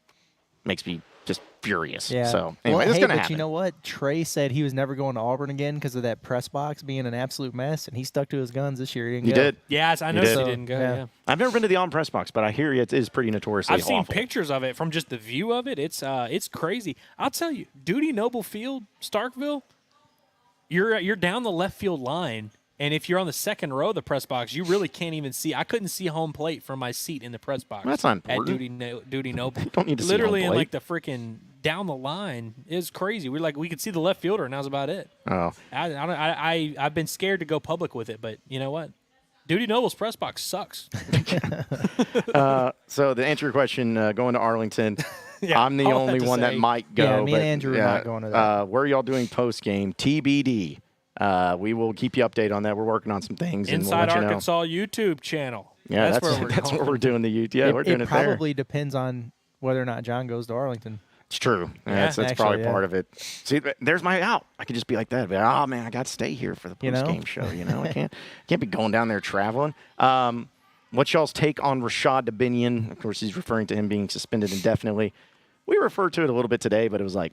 makes me just furious. Yeah. So anyway, that's going to happen. You know what? Trey said he was never going to Auburn again because of that press box being an absolute mess, and he stuck to his guns this year. He did. Yes, I know he didn't go. Yeah. I've never been to the Auburn press box, but I hear it is pretty notoriously I've seen awful. pictures of it from just the view of it. It's crazy. I'll tell you, Duty Noble Field, Starkville, you're down the left field line. And if you're on the second row of the press box, you really can't even see. I couldn't see home plate from my seat in the press box. That's not important. At Duty Noble. You don't need to see Literally home plate. in like the freaking down the line is crazy. We could see the left fielder, and that was about it. Oh, I've been scared to go public with it, but you know what? Duty Noble's press box sucks. So to answer your question, going to Arlington, Yeah, I'm the all only that to one that say. might go. Yeah, me and Andrew are not going to that. Where are y'all doing post game? TBD. We will keep you updated on that. We're working on some things. Inside and we'll let you know. Arkansas YouTube channel. Yeah, that's where we're doing the YouTube. Yeah, we're doing it there. It probably depends on whether or not John goes to Arlington. It's true. Yeah, that's probably part of it. See, there's my out. I could just be like that. Be like, oh man, I got to stay here for the post game show. You know, I can't be going down there traveling. What's y'all's take on Rashod Dubinion? Of course, he's referring to him being suspended indefinitely. We referred to it a little bit today, but it was like,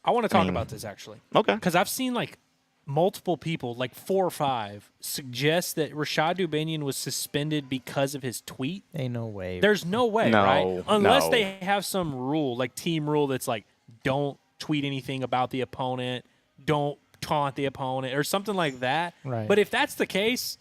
I want to talk about this actually. Okay. Because I've seen like multiple people, like 4 or 5, suggest that Rashod Dubinion was suspended because of his tweet. Ain't no way. There's no way, No, right? Unless no. they have some rule, like team rule, that's like, don't tweet anything about the opponent, don't taunt the opponent, or something like that. Right. But if that's the case,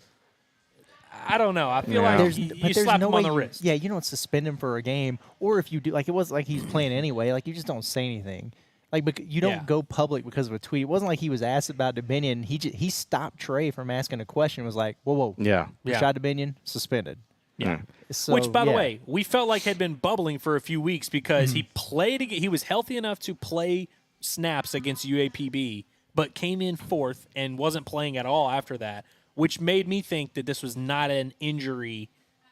I don't know. I feel like There's you slap no him way on the wrist. Yeah, you don't suspend him for a game, or if you do, like it was like he's playing anyway. Like you just don't say anything. Like you don't go public because of a tweet. It wasn't like he was asked about Dubinion. He stopped Trey from asking a question. Was like, whoa, yeah. Rashod Dubinion suspended. Yeah. So, Which, by the yeah. way, we felt like had been bubbling for a few weeks because he played. He was healthy enough to play snaps against UAPB, but came in 4th and wasn't playing at all after that, which made me think that this was not an injury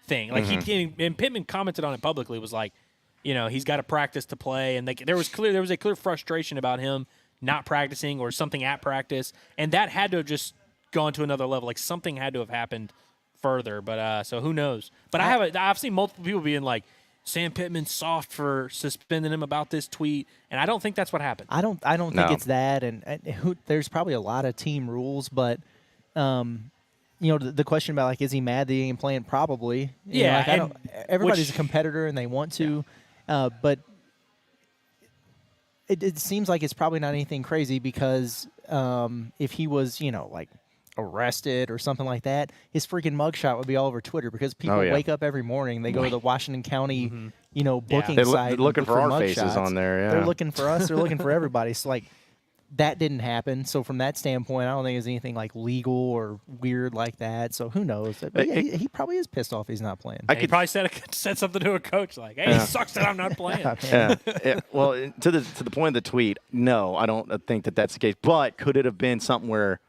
thing. Like and Pitman commented on it publicly. Was like, you know, he's got to practice to play, and there was a clear frustration about him not practicing or something at practice, and that had to have just gone to another level. Like something had to have happened further, but so who knows? But I've seen multiple people being like, Sam Pittman's soft for suspending him about this tweet, and I don't think that's what happened. I don't think it's that, and there's probably a lot of team rules, but you know, the question about like, is he mad that he ain't playing? Probably. You know, like, everybody's a competitor and they want to, but it seems like it's probably not anything crazy because if he was, you know, like arrested or something like that, his freaking mugshot would be all over Twitter because people wake up every morning, they go to the Washington County, you know, booking site. They're looking for our mug faces shots. on there. Yeah. They're looking for us. They're looking for everybody. So like, that didn't happen. So from that standpoint, I don't think there's anything like legal or weird like that. So who knows? But yeah, he probably is pissed off he's not playing. He probably said something to a coach like, "Hey, it sucks that I'm not playing." Yeah. Well, to the point of the tweet, no, I don't think that's the case. But could it have been something where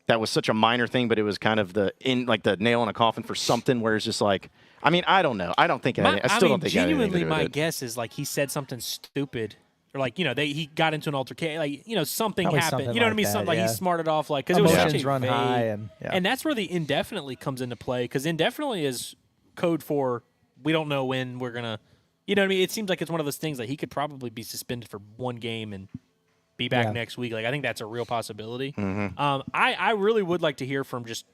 that was such a minor thing, but it was kind of the nail in a coffin for something where it's just like, I mean, I don't know. I don't think I still don't think genuinely my it. guess is like he said something stupid. Or like, you know, he got into an altercation, like, you know, something Probably happened. something You know what I like mean? that, Something like yeah. he smarted off, like, because it was such Emotions a run vague, high, and that's where the indefinitely comes into play, because indefinitely is code for we don't know when we're gonna. You know what I mean? It seems like it's one of those things that he could probably be suspended for one game and be back next week. Like I think that's a real possibility. I really would like to hear from just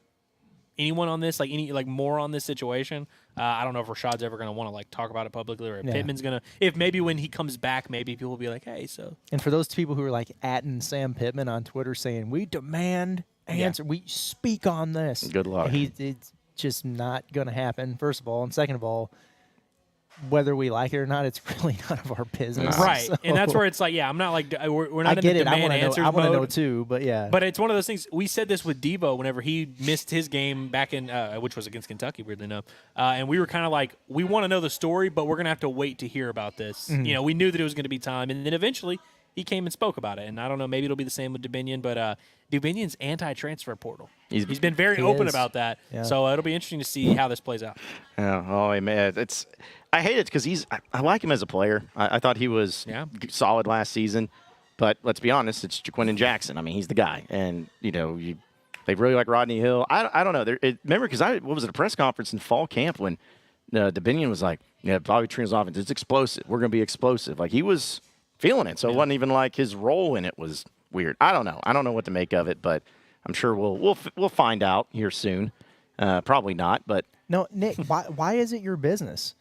anyone on this, like more on this situation. I don't know if Rashod's ever going to want to like talk about it publicly, or if Pitman's going to. If maybe when he comes back, maybe people will be like, "Hey, so." And for those people who are like atting Sam Pitman on Twitter saying, "We demand answer, we speak on this." Good luck. It's just not going to happen. First of all, and second of all, whether we like it or not, it's really none of our business. Right. So, And that's where it's like, I'm not like, we're not I in get the it. demand answers I want to mode. know too, but yeah. But it's one of those things. We said this with Devo whenever he missed his game back in, which was against Kentucky, weirdly enough. And we were kind of like, we want to know the story, but we're going to have to wait to hear about this. You know, we knew that it was going to be time. And then eventually he came and spoke about it. And I don't know, maybe it'll be the same with Dubinion, but Dubinion's anti-transfer portal. He's been very open about that. Yeah. So it'll be interesting to see how this plays out. Yeah. Oh, man. I hate it because I like him as a player. I thought he was solid last season. But let's be honest, it's Jaquindon Jackson. I mean, he's the guy. And, you know, they really like Rodney Hill. I don't know. Remember, because what was it, a press conference in fall camp when Dubinion was like, Bobby Trino's offense, it's explosive. We're going to be explosive. Like, he was feeling it. So it wasn't even like his role in it was weird. I don't know. I don't know what to make of it, but I'm sure we'll find out here soon. Probably not, but. No, Nick, why is it your business?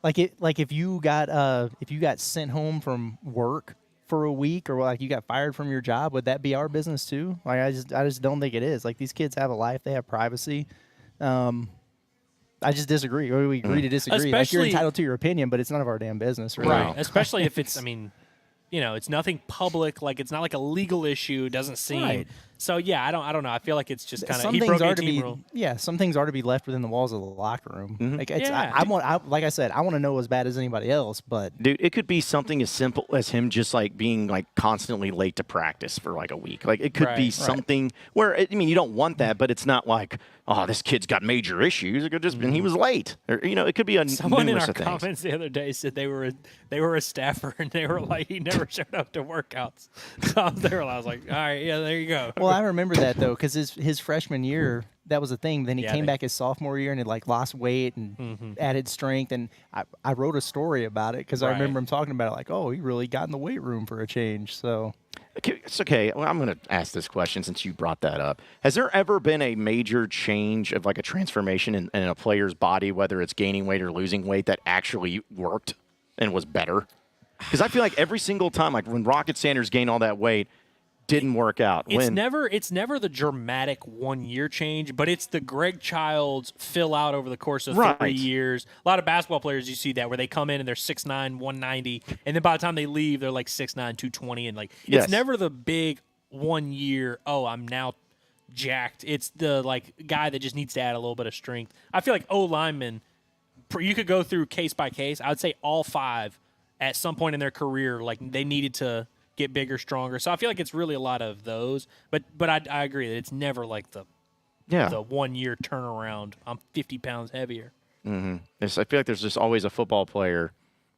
Like if you got sent home from work for a week, or like you got fired from your job, would that be our business too? Like I just don't think it is. Like these kids have a life, they have privacy. I just disagree. Or we agree to disagree. Like you're entitled to your opinion, but it's none of our damn business, really. Right. Especially if it's, I mean, you know, it's nothing public. Like it's not like a legal issue. It doesn't seem. Right. So yeah, I don't know. I feel like it's just kind of he broke a team rule. Yeah, some things are to be left within the walls of the locker room. Like it's, like I said, I want to know as bad as anybody else. But dude, it could be something as simple as him just like being like constantly late to practice for like a week. Like it could be something where I mean you don't want that, but it's not like this kid's got major issues. It could just been he was late, or you know, it could be a someone in our things. Comments the other day said they were a staffer and they were like he never showed up to workouts. So I was like, all right, yeah, there you go. Well, I remember that though, because his freshman year, that was a thing. Then he came back his sophomore year and had like lost weight and added strength. And I wrote a story about it because I remember him talking about it like, oh, he really got in the weight room for a change. So it's okay. Well, I'm going to ask this question since you brought that up. Has there ever been a major change of like a transformation in a player's body, whether it's gaining weight or losing weight, that actually worked and was better? Because I feel like every single time, like when Rocket Sanders gained all that weight, didn't work out. It's never the dramatic 1 year change, but it's the Greg Childs fill out over the course of 3 years. A lot of basketball players, you see that where they come in and they're 6'9", 190, and then by the time they leave, they're like 6'9", 220, and like it's never the big 1 year. Oh, I'm now jacked. It's the like guy that just needs to add a little bit of strength. I feel like linemen, you could go through case by case. I would say all five at some point in their career, like they needed to get bigger, stronger. So I feel like it's really a lot of those. But I agree that it's never like the 1 year turnaround. I'm 50 pounds heavier. I feel like there's just always a football player,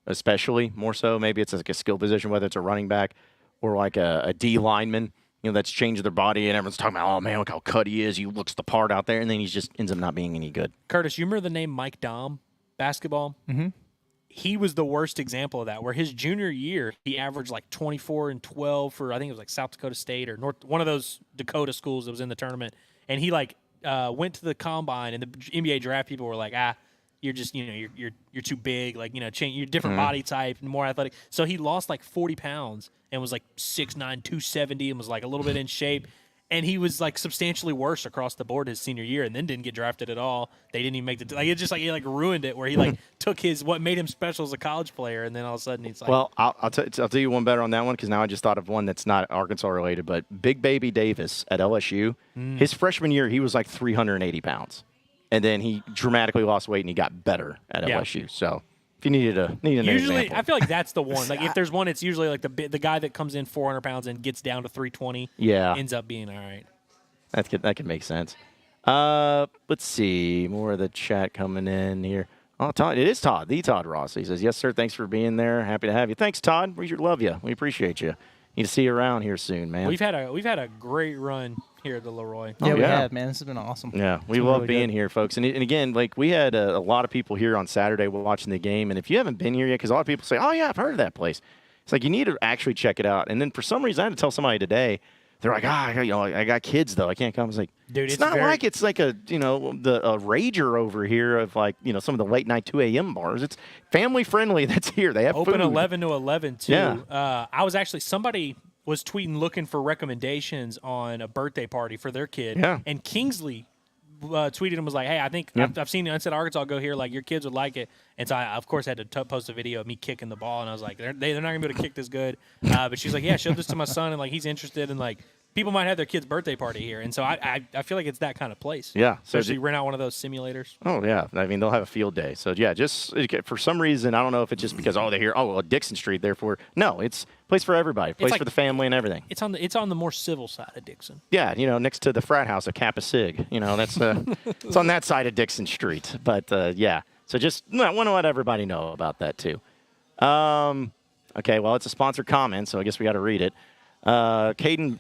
especially more so. Maybe it's like a skill position, whether it's a running back or like a D lineman, you know, that's changed their body and everyone's talking about, oh man, look how cut he is. He looks the part out there. And then he just ends up not being any good. Curtis, you remember the name Mike Dom, basketball? Mm-hmm. He was the worst example of that, where his junior year, he averaged like 24 and 12 for, I think it was like South Dakota State or one of those Dakota schools that was in the tournament. And he like went to the combine, and the NBA draft people were like, you're just, you know, you're too big, like, you know, change your different body type and more athletic. So he lost like 40 pounds and was like 6'9", 270 and was like a little bit in shape. And he was like substantially worse across the board his senior year, and then didn't get drafted at all. They didn't even make the like. It's just like he like ruined it, where he like took what made him special as a college player, and then all of a sudden he's like. Well, I'll tell you one better on that one, because now I just thought of one that's not Arkansas related, but Big Baby Davis at LSU, his freshman year he was like 380 pounds, and then he dramatically lost weight and he got better at LSU. So. If you needed an usually, example. I feel like that's the one. Like if there's one, it's usually like the guy that comes in 400 pounds and gets down to 320. Yeah, ends up being all right. That could make sense. Let's see. More of the chat coming in here. Oh, Todd. It is Todd. The Todd Ross. He says, yes, sir. Thanks for being there. Happy to have you. Thanks, Todd. We love you. We appreciate you. Need to see you around here soon, man. We've had a great run here at the Leroy. Yeah, we yeah. have, man. This has been awesome. Yeah, we been love really being good. here, folks. And again, like we had a lot of people here on Saturday watching the game. And if you haven't been here yet, because a lot of people say, "Oh yeah, I've heard of that place," it's like you need to actually check it out. And then for some reason, I had to tell somebody today. They're like, I got kids though. I can't come. I was like, Dude, it's not like it's like a rager over here of like some of the late night 2 a.m. bars. It's family friendly. That's here. They have open food. 11 to 11 too. Yeah. I was actually somebody was tweeting looking for recommendations on a birthday party for their kid. Yeah. And Kingsley tweeted and was like, "Hey, I think I've seen Unsaid Arkansas go here. Like your kids would like it." And so I, of course, had to post a video of me kicking the ball, and I was like, "They're not gonna be able to kick this good." But she's like, "Yeah, show this to my son, and like he's interested, and like people might have their kid's birthday party here." And so I feel like it's that kind of place. Yeah. Especially rent out one of those simulators. Oh yeah, I mean they'll have a field day. So yeah, just for some reason I don't know if it's just because they're here. Oh well, Dickson Street. Therefore, no, it's a place for everybody, place for the family and everything. It's on the more civil side of Dickson. Yeah, next to the frat house at Kappa Sig. That's it's on that side of Dickson Street. But yeah, so just want to let everybody know about that too. Okay, well it's a sponsored comment, so I guess we got to read it. Caden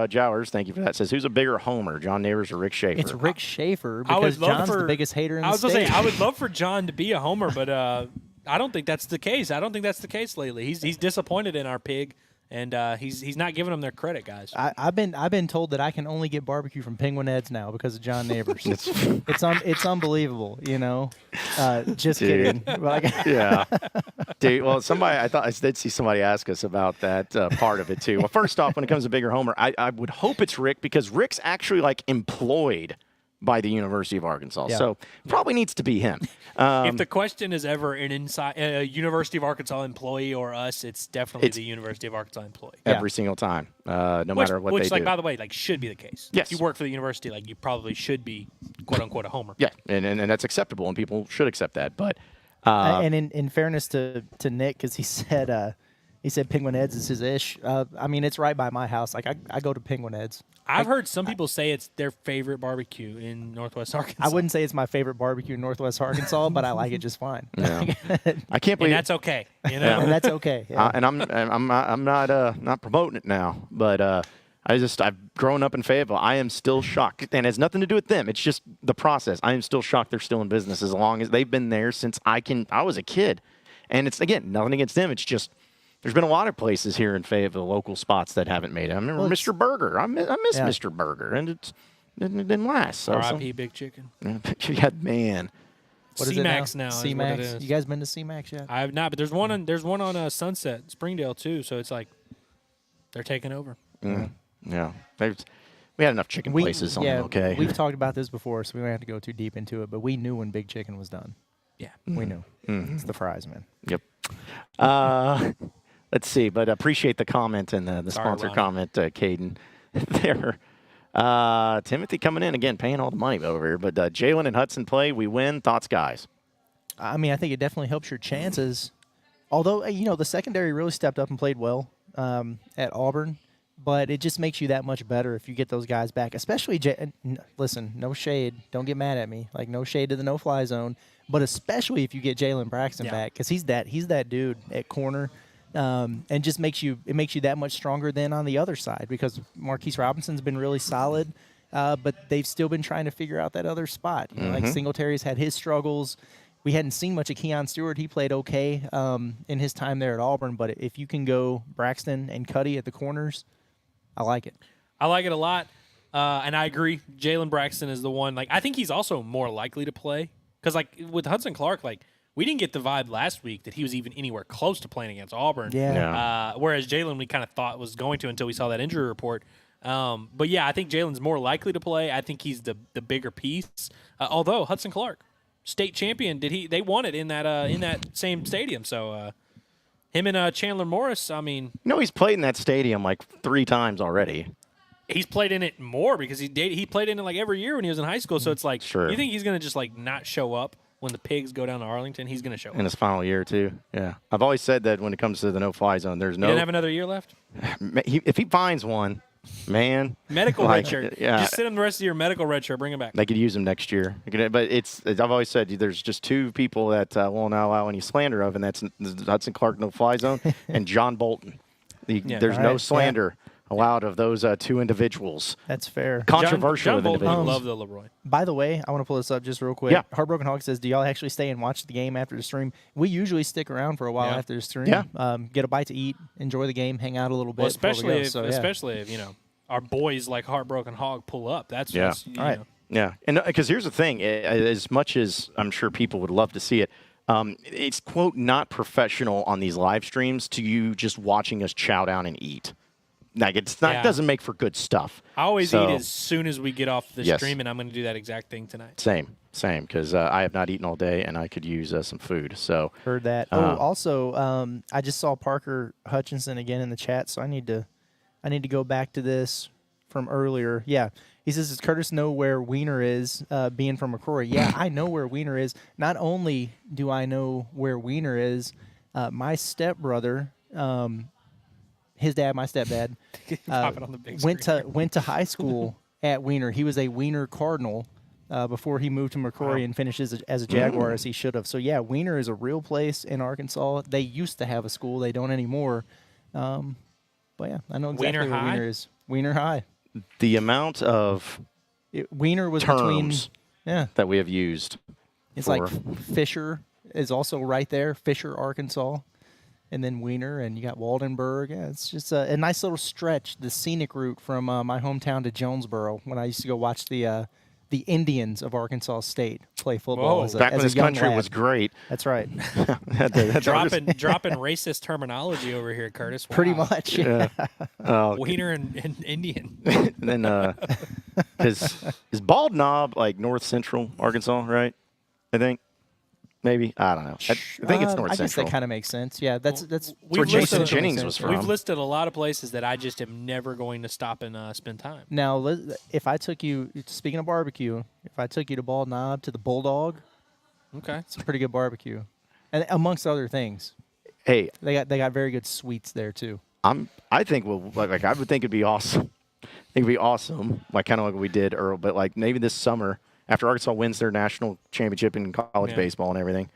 Jowers, thank you for that, says, who's a bigger homer, John Neighbors or Rick Schaefer? It's Rick Schaefer because John's the biggest hater in the state. I was going to say, I would love for John to be a homer, but I don't think that's the case. I don't think that's the case lately. He's disappointed in our pig, and he's not giving them their credit, guys. I've been told that I can only get barbecue from Penguin Ed's now because of John Neighbors. It's unbelievable, Just kidding. Yeah. Dude, well, I did see somebody ask us about that part of it too. Well, first off, when it comes to bigger homer, I would hope it's Rick because Rick's actually like employed by the University of Arkansas, so probably needs to be him. If the question is ever an University of Arkansas employee or us, it's definitely the University of Arkansas employee every single time, no matter what they do. Which, by the way, should be the case. Yes. If you work for the university, you probably should be quote unquote a homer. Yeah, and that's acceptable, and people should accept that. But and in fairness to Nick, because he said Penguin Ed's is his ish. I mean, it's right by my house. I go to Penguin Ed's. I've heard some people say it's their favorite barbecue in Northwest Arkansas. I wouldn't say it's my favorite barbecue in Northwest Arkansas, but I like it just fine. Yeah. I can't believe and that's okay. And that's okay. Yeah. And I'm not promoting it now, but I've grown up in Fayetteville. I am still shocked, and it has nothing to do with them. It's just the process. I am still shocked they're still in business as long as they've been there since I was a kid. And it's again nothing against them. It's just. There's been a lot of places here in Fayetteville, local spots that haven't made it. I remember Mr. Burger. I miss Mr. Burger, and it didn't last. So R.I.P. Big Chicken. Yeah, man. What is C-Max it now? C-Max. You guys been to C-Max yet? I have not, but there's one on Sunset, Springdale too. So it's like they're taking over. Yeah, we had enough chicken places on them. Okay, we've talked about this before, so we don't have to go too deep into it. But we knew when Big Chicken was done. Yeah, we knew. It's the fries, man. Yep. Let's see, but appreciate the comment and the sponsor comment, Caden. There. Timothy coming in, again, paying all the money over here. But Jalen and Hudson play. We win. Thoughts, guys? I mean, I think it definitely helps your chances. Although, the secondary really stepped up and played well at Auburn. But it just makes you that much better if you get those guys back. Especially, listen, no shade. Don't get mad at me. No shade to the no-fly zone. But especially if you get Jalen Braxton back, because he's that dude at corner. And just makes you that much stronger than on the other side because Marquise Robinson's been really solid, but they've still been trying to figure out that other spot. Like Singletary's had his struggles. We hadn't seen much of Keon Stewart. He played okay in his time there at Auburn, but if you can go Braxton and Cuddy at the corners, I like it. I like it a lot, and I agree. Jalen Braxton is the one. I think he's also more likely to play because with Hudson Clark, we didn't get the vibe last week that he was even anywhere close to playing against Auburn. Yeah. Whereas Jalen, we kind of thought was going to until we saw that injury report. But yeah, I think Jalen's more likely to play. I think he's the bigger piece. Although Hudson Clark, state champion, they won it in that same stadium. So him and Chandler Morris. I mean, he's played in that stadium 3 times already. He's played in it more because he played in it every year when he was in high school. So it's sure. You think he's gonna just not show up? When the Pigs go down to Arlington, he's going to show up. In his final year, too. Yeah. I've always said that when it comes to the no-fly zone, there's no... He didn't have another year left? If he finds one, man... Medical red shirt. Yeah. Just send him the rest of your medical red shirt. Bring him back. They could use him next year. But I've always said there's just 2 people that will not allow any slander of, and that's Hudson Clark no-fly zone and John Bolton. There's no slander allowed of those two individuals. That's fair. Controversial John of Bolton would individuals. love the Leroy. By the way, I want to pull this up just real quick. Yeah. Heartbroken Hog says, do y'all actually stay and watch the game after the stream? We usually stick around for a while Yeah. after the stream. Yeah. Get a bite to eat, enjoy the game, hang out a little bit. Well, before we especially go. if, you know, our boys like Heartbroken Hog pull up. That's Yeah. just, you All right. know. Yeah, and because here's the thing: as much as I'm sure people would love to see it, it's quote not professional on these live streams to you just watching us chow down and eat. Like it's not, Yeah. it doesn't make for good stuff. I always So- eat as soon as we get off the Yes. stream, and I'm going to do that exact thing tonight. Same, because I have not eaten all day and I could use some food. So Heard that. Also, I just saw Parker Hutchinson again in the chat, so I need to go back to this from earlier. Yeah, he says, "Does Curtis know where Wiener is?" Being from McCrory, yeah, I know where Wiener is. Not only do I know where Wiener is, my stepbrother, his dad, my stepdad, Pop it on the big went screen. to high school at Wiener. He was a Wiener Cardinal before he moved to McCrory and finished as a Jaguar as he should have. So yeah, Wiener is a real place in Arkansas. They used to have a school. They don't anymore. But yeah, I know exactly Wiener where High? Wiener is. Wiener High. the amount of Wiener was between. terms Yeah, that we have used, it's for- like Fisher is also right there. Fisher, Arkansas. And then Wiener, and you got Waldenburg. Yeah, it's just a nice little stretch, the scenic route from my hometown to Jonesboro when I used to go watch the Indians of Arkansas State play football. Whoa. As a, back as when a this young country lad. was great. That's right. dropping racist terminology over here, Curtis. Wow. Pretty much. Yeah. Wiener and Indian. And then is Bald Knob like North Central Arkansas, right? I think. Maybe. I don't know. I think it's North I guess Central. that kind of makes sense. Yeah, that's where Jason listed- Jennings was from. We've listed a lot of places that I just am never going to stop and spend time. Now, if I took you, speaking of barbecue, if I took you to Bald Knob to the Bulldog, Okay. it's a pretty good barbecue, and amongst other things, Hey, they got very good sweets there too. I think like I would think it'd be awesome. I think it'd be awesome, like kind of like we did, Earl. But like maybe this summer, after Arkansas wins their national championship in college baseball and everything,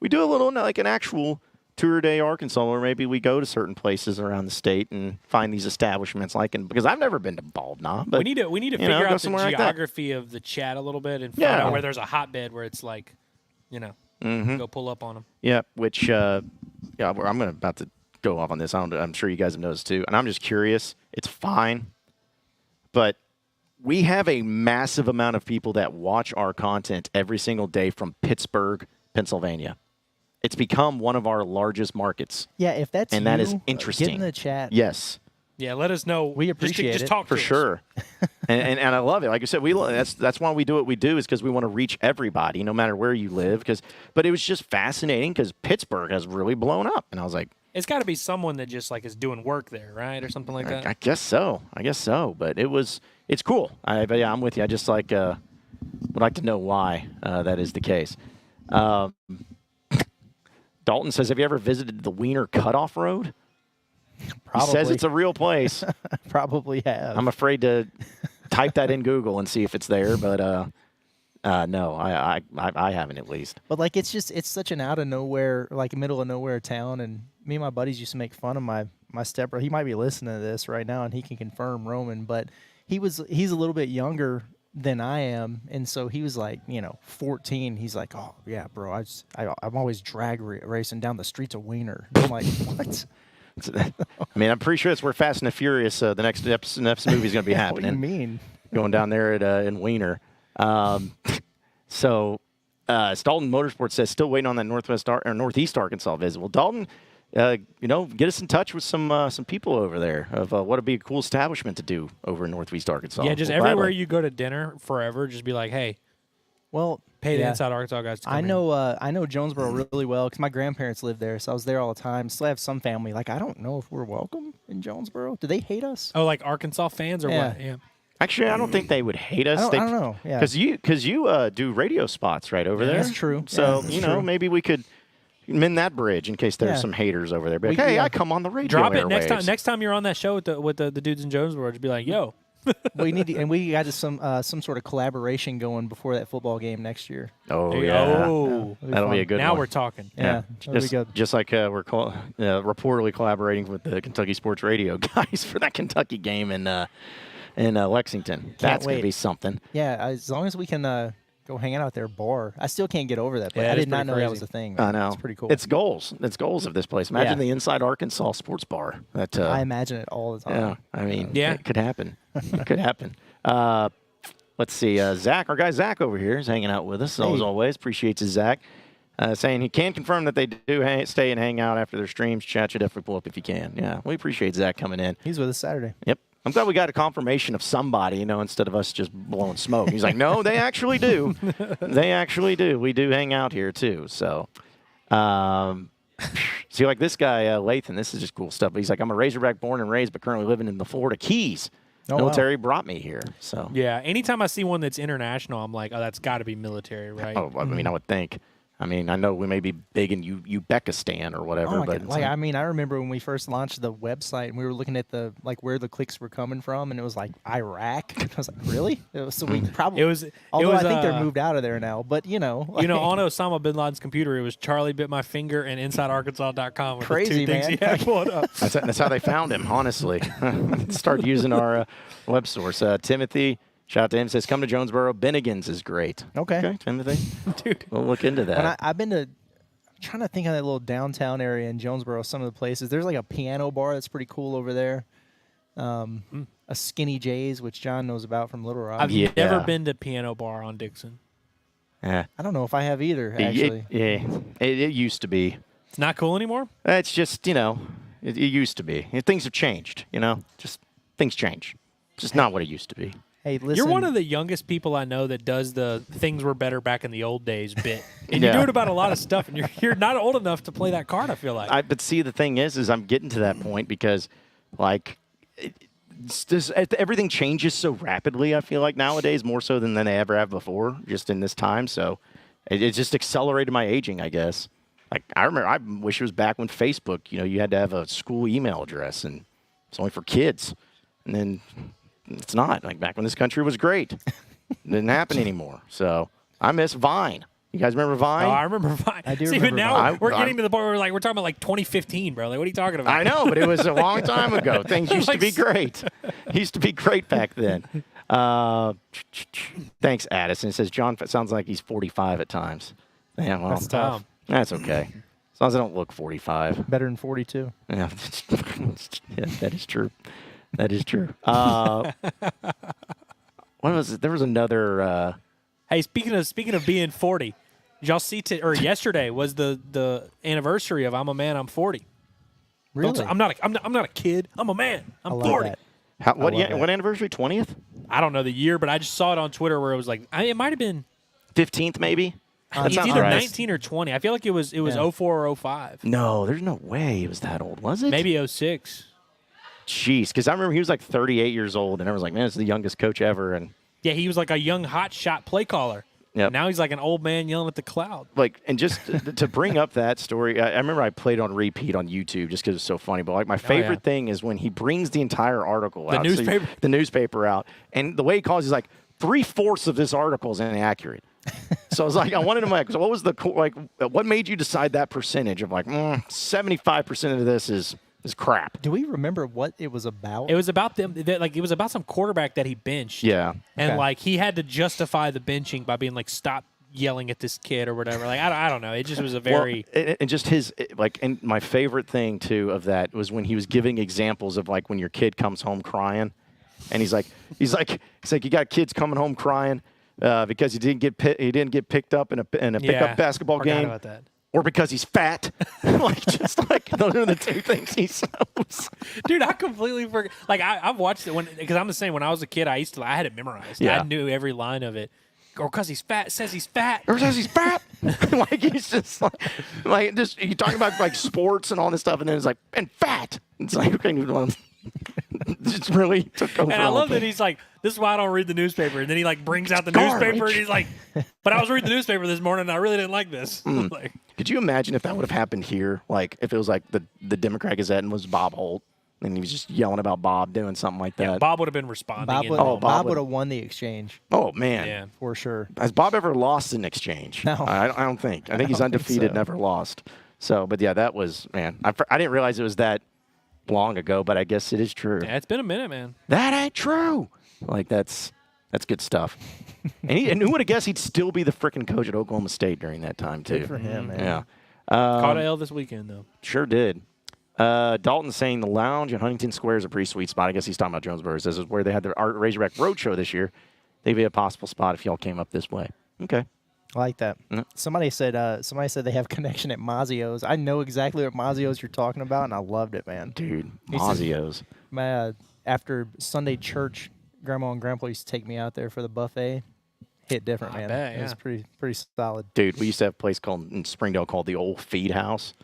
we do a little like an actual tour day Arkansas, where maybe we go to certain places around the state and find these establishments. Because I've never been to Bald Knob, but we need to figure go out the somewhere like that. geography of the chat a little bit and find Yeah. out where there's a hotbed where it's like, go pull up on them. Yeah, which I'm about to go off on this. I'm sure you guys have noticed too, and I'm just curious. It's fine, but we have a massive amount of people that watch our content every single day from Pittsburgh, Pennsylvania. It's become one of our largest markets. Yeah, if that's And that you, is interesting. Get in the chat. Yes, Yeah, let us know. We appreciate just it. talk for to us. sure. and I love it. Like I said, that's why we do what we do, is because we want to reach everybody, no matter where you live. But it was just fascinating because Pittsburgh has really blown up, and I was like, It's got to be someone that just like is doing work there, right, or something like that. I guess so. But it's cool. But yeah, I'm with you. I just would like to know why that is the case. Dalton says, have you ever visited the Wiener Cutoff Road? Probably. He says it's a real place. Probably have. I'm afraid to type that in Google and see if it's there, but no, I haven't at least. But like it's such an out of nowhere, like middle of nowhere town, and me and my buddies used to make fun of my stepbrother. He might be listening to this right now, and he can confirm Roman, but he's a little bit younger than I am, and so he was like 14. He's like, oh yeah, bro, I'm always drag racing down the streets of Wiener. And I'm like, what? I mean, I'm pretty sure it's where Fast and the Furious, the next movie is going to be happening. What do you mean? Going down there in Wiener. So Dalton Motorsports says still waiting on that Northeast Arkansas visit. Well, Dalton, get us in touch with some people over there of what would be a cool establishment to do over in Northeast Arkansas. Yeah, just Well, everywhere gladly. you go to dinner forever, just be like, hey, Well, pay the yeah. Inside Arkansas guys to come I in. know Jonesboro really well because my grandparents lived there, so I was there all the time. Still have some family. Like I don't know if we're welcome in Jonesboro. Do they hate us? Oh, like Arkansas fans or Yeah. what? Yeah. Actually, I don't think they would hate us. I don't know. Yeah, Because you do radio spots right over there. that's true. So, Yeah, that's true. maybe we could mend that bridge in case there's Yeah. some haters over there. Be like, We- hey, yeah. I come on the radio Drop it airwaves. next time you're on that show with the dudes in Jonesboro. Just be like, yo, We need to, and we got some sort of collaboration going before that football game next year. Oh, There you yeah. go. That'll be a good Now one. we're talking. Yeah, that'll be good. Just like we're reportedly collaborating with the Kentucky Sports Radio guys for that Kentucky game in Lexington. That's going wait. to be something. Yeah, as long as we can go hang out at their bar. I still can't get over that, but Yeah, I it is did not pretty know that crazy. was a thing. I know. It's pretty cool. It's goals. It's goals of this place. Imagine Yeah. the Inside Arkansas Sports Bar. That I imagine it all the time. yeah. I mean, Yeah. it could happen. It could happen. Let's see. Zach, our guy Zach over here is hanging out with us as always. Appreciates his Zach. Saying he can confirm that they do stay and hang out after their streams. Chat should definitely pull up if you can. Yeah, we appreciate Zach coming in. He's with us Saturday. Yep. I'm glad we got a confirmation of somebody, instead of us just blowing smoke. He's like, no, they actually do. They actually do. We do hang out here, too. So, see, like this guy, Lathan, this is just cool stuff. He's like, I'm a Razorback born and raised, but currently living in the Florida Keys. Oh, Military brought me here. So, Yeah. Anytime I see one that's international, I'm like, oh, that's got to be military, right? oh, I mean, I would think. I mean, I know we may be big in Uzbekistan or whatever, Oh my but God. Like, I mean, I remember when we first launched the website and we were looking at where the clicks were coming from, and it was like Iraq. I was like, really? So we probably. It was. Although it was, I think they're moved out of there now, but on Osama bin Laden's computer, it was Charlie bit my finger and InsideArkansas.com. Were Crazy, the two things man. he had pulled up. that's how they found him, honestly. Start using our web source. Timothy, shout out to him, says, come to Jonesboro. Bennigan's is great. Okay. Timothy. Dude. We'll look into that. When I've been to. I'm trying to think of that little downtown area in Jonesboro. Some of the places. There's like a piano bar that's pretty cool over there. A Skinny J's, which John knows about from Little Rock. I've Yeah. never been to Piano Bar on Dixon. Yeah. I don't know if I have either. Actually, It used to be. It's not cool anymore? It's just, it used to be. Things have changed, Just things change. Just not what it used to be. hey, listen. You're one of the youngest people I know that does the things were better back in the old days bit. And you Yeah. do it about a lot of stuff, and you're not old enough to play that card, I feel like. But see, the thing is I'm getting to that point because, everything changes so rapidly, I feel like, nowadays, more so than they ever have before, just in this time. So it just accelerated my aging, I guess. Like, I wish it was back when Facebook, you had to have a school email address, and it's only for kids. And then it's not. Like, back when this country was great. It didn't happen anymore. So I miss Vine. You guys remember Vine? Oh, I remember Vine. I do See, remember but now Vine. we're getting to the point where we're talking about like 2015, bro. Like, what are you talking about? I know, but it was a long time ago. Things used to be great. Used to be great back then. Thanks, Addison. It says John sounds like he's 45 at times. Yeah, well, That's tough. That's okay. As long as I don't look 45. Better than 42. Yeah, yeah, that is true. That is true. What was it? There was another. Hey, speaking of being 40, did y'all see yesterday was the anniversary of I'm a Man, I'm 40. Really? I'm not a kid. I'm a man. I'm I love 40. that. What love that. what anniversary? 20th? I don't know the year, but I just saw it on Twitter where it was like it might have been 15th, maybe? That it's sounds either right. 19 or 20. I feel like it was Yeah. 04 or 05. No, there's no way it was that old, was it? Maybe 06. Jeez, because I remember he was like 38 years old, and everyone's like, man, it's the youngest coach ever. And Yeah, he was like a young hot shot play caller. Yep. Now he's like an old man yelling at the cloud. and just to bring up that story, I remember I played on repeat on YouTube just because it's so funny. But my favorite thing is when he brings the entire article out, the newspaper out, and the way he calls it is like 3/4 of this article is inaccurate. So I was like, I wanted to so what was what made you decide that percentage of 75% of this is crap? Do we remember what it was about? It was about them. It was about some quarterback that he benched. Yeah, and Okay. he had to justify the benching by being like, "Stop yelling at this kid" or whatever. Like I don't know. It just was a very and just his and my favorite thing too of that was when he was giving examples of when your kid comes home crying, and he's like you got kids coming home crying because he didn't get picked up in a pickup basketball forgot game. about that. Or because he's fat. Those are the two things he shows. Dude, I completely forgot. I've watched it because I'm the same. When I was a kid, I had it memorized. Yeah. I knew every line of it. Or because he's fat, says he's fat. Or says he's fat. He's just just you talking about sports and all this stuff, and then it's and fat. It's like, okay, well, it's really took over. And I love that he's like, this is why I don't read the newspaper. And then he brings out the garbage. newspaper and he's like, but I was reading the newspaper this morning and I really didn't like this. Could you imagine if that would have happened here? If it was the Democrat Gazette and was Bob Holt? and he was just yelling about Bob doing something like that. Yeah, Bob would have been responding. Bob would have won the exchange. Oh man, Yeah. For sure. Has Bob ever lost an exchange? No. I don't think. I think he's undefeated, so. never lost. So, but yeah, that was, man. I didn't realize it was that long ago, but I guess it is true. Yeah, it's been a minute, man. That ain't true. Like that's good stuff. and who would have guessed he'd still be the freaking coach at Oklahoma State during that time too? Good for him, man. Yeah. Caught a L this weekend though. Sure did. Dalton saying the lounge in Huntington Square is a pretty sweet spot. I guess he's talking about Jonesboro. This is where they had the Razorback Roadshow this year. They'd be a possible spot if y'all came up this way. Okay. I like that. Mm. Somebody said they have connection at Mazzio's. I know exactly what Mazzio's you're talking about, and I loved it, man. Dude, Mazzio's. After Sunday church, Grandma and Grandpa used to take me out there for the buffet. Hit different, man. bet, It was pretty solid. Dude, we used to have a place in Springdale called the Old Feed House.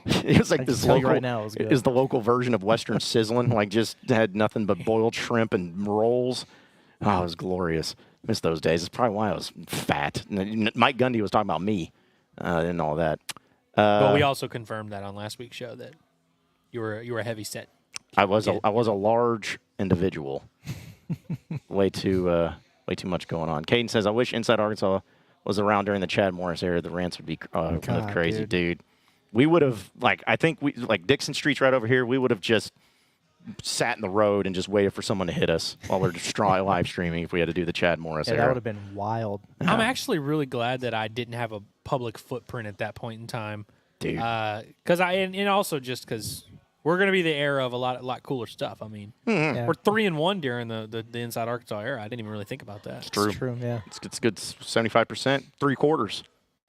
It was like I this can tell you local. right now it was good. It was the local version of Western Sizzling. Like just had nothing but boiled shrimp and rolls. Oh, it was glorious. Miss those days. It's probably why I was fat. Mike Gundy was talking about me and all that. But we also confirmed that on last week's show that you were a heavy set. I was a large individual. way too much going on. Caden says, I wish Inside Arkansas was around during the Chad Morris era. The rants would be crazy, dude. We would have, I think Dickson Street's right over here. We would have just sat in the road and just waited for someone to hit us while we're live streaming if we had to do the Chad Morris era. That would have been wild. I'm actually really glad that I didn't have a public footprint at that point in time. Dude. And also just because we're going to be the era of a lot cooler stuff. I mean, Yeah. we're 3-1 during the Inside Arkansas era. I didn't even really think about that. It's true. It's true, yeah. It's good 75%, 3/4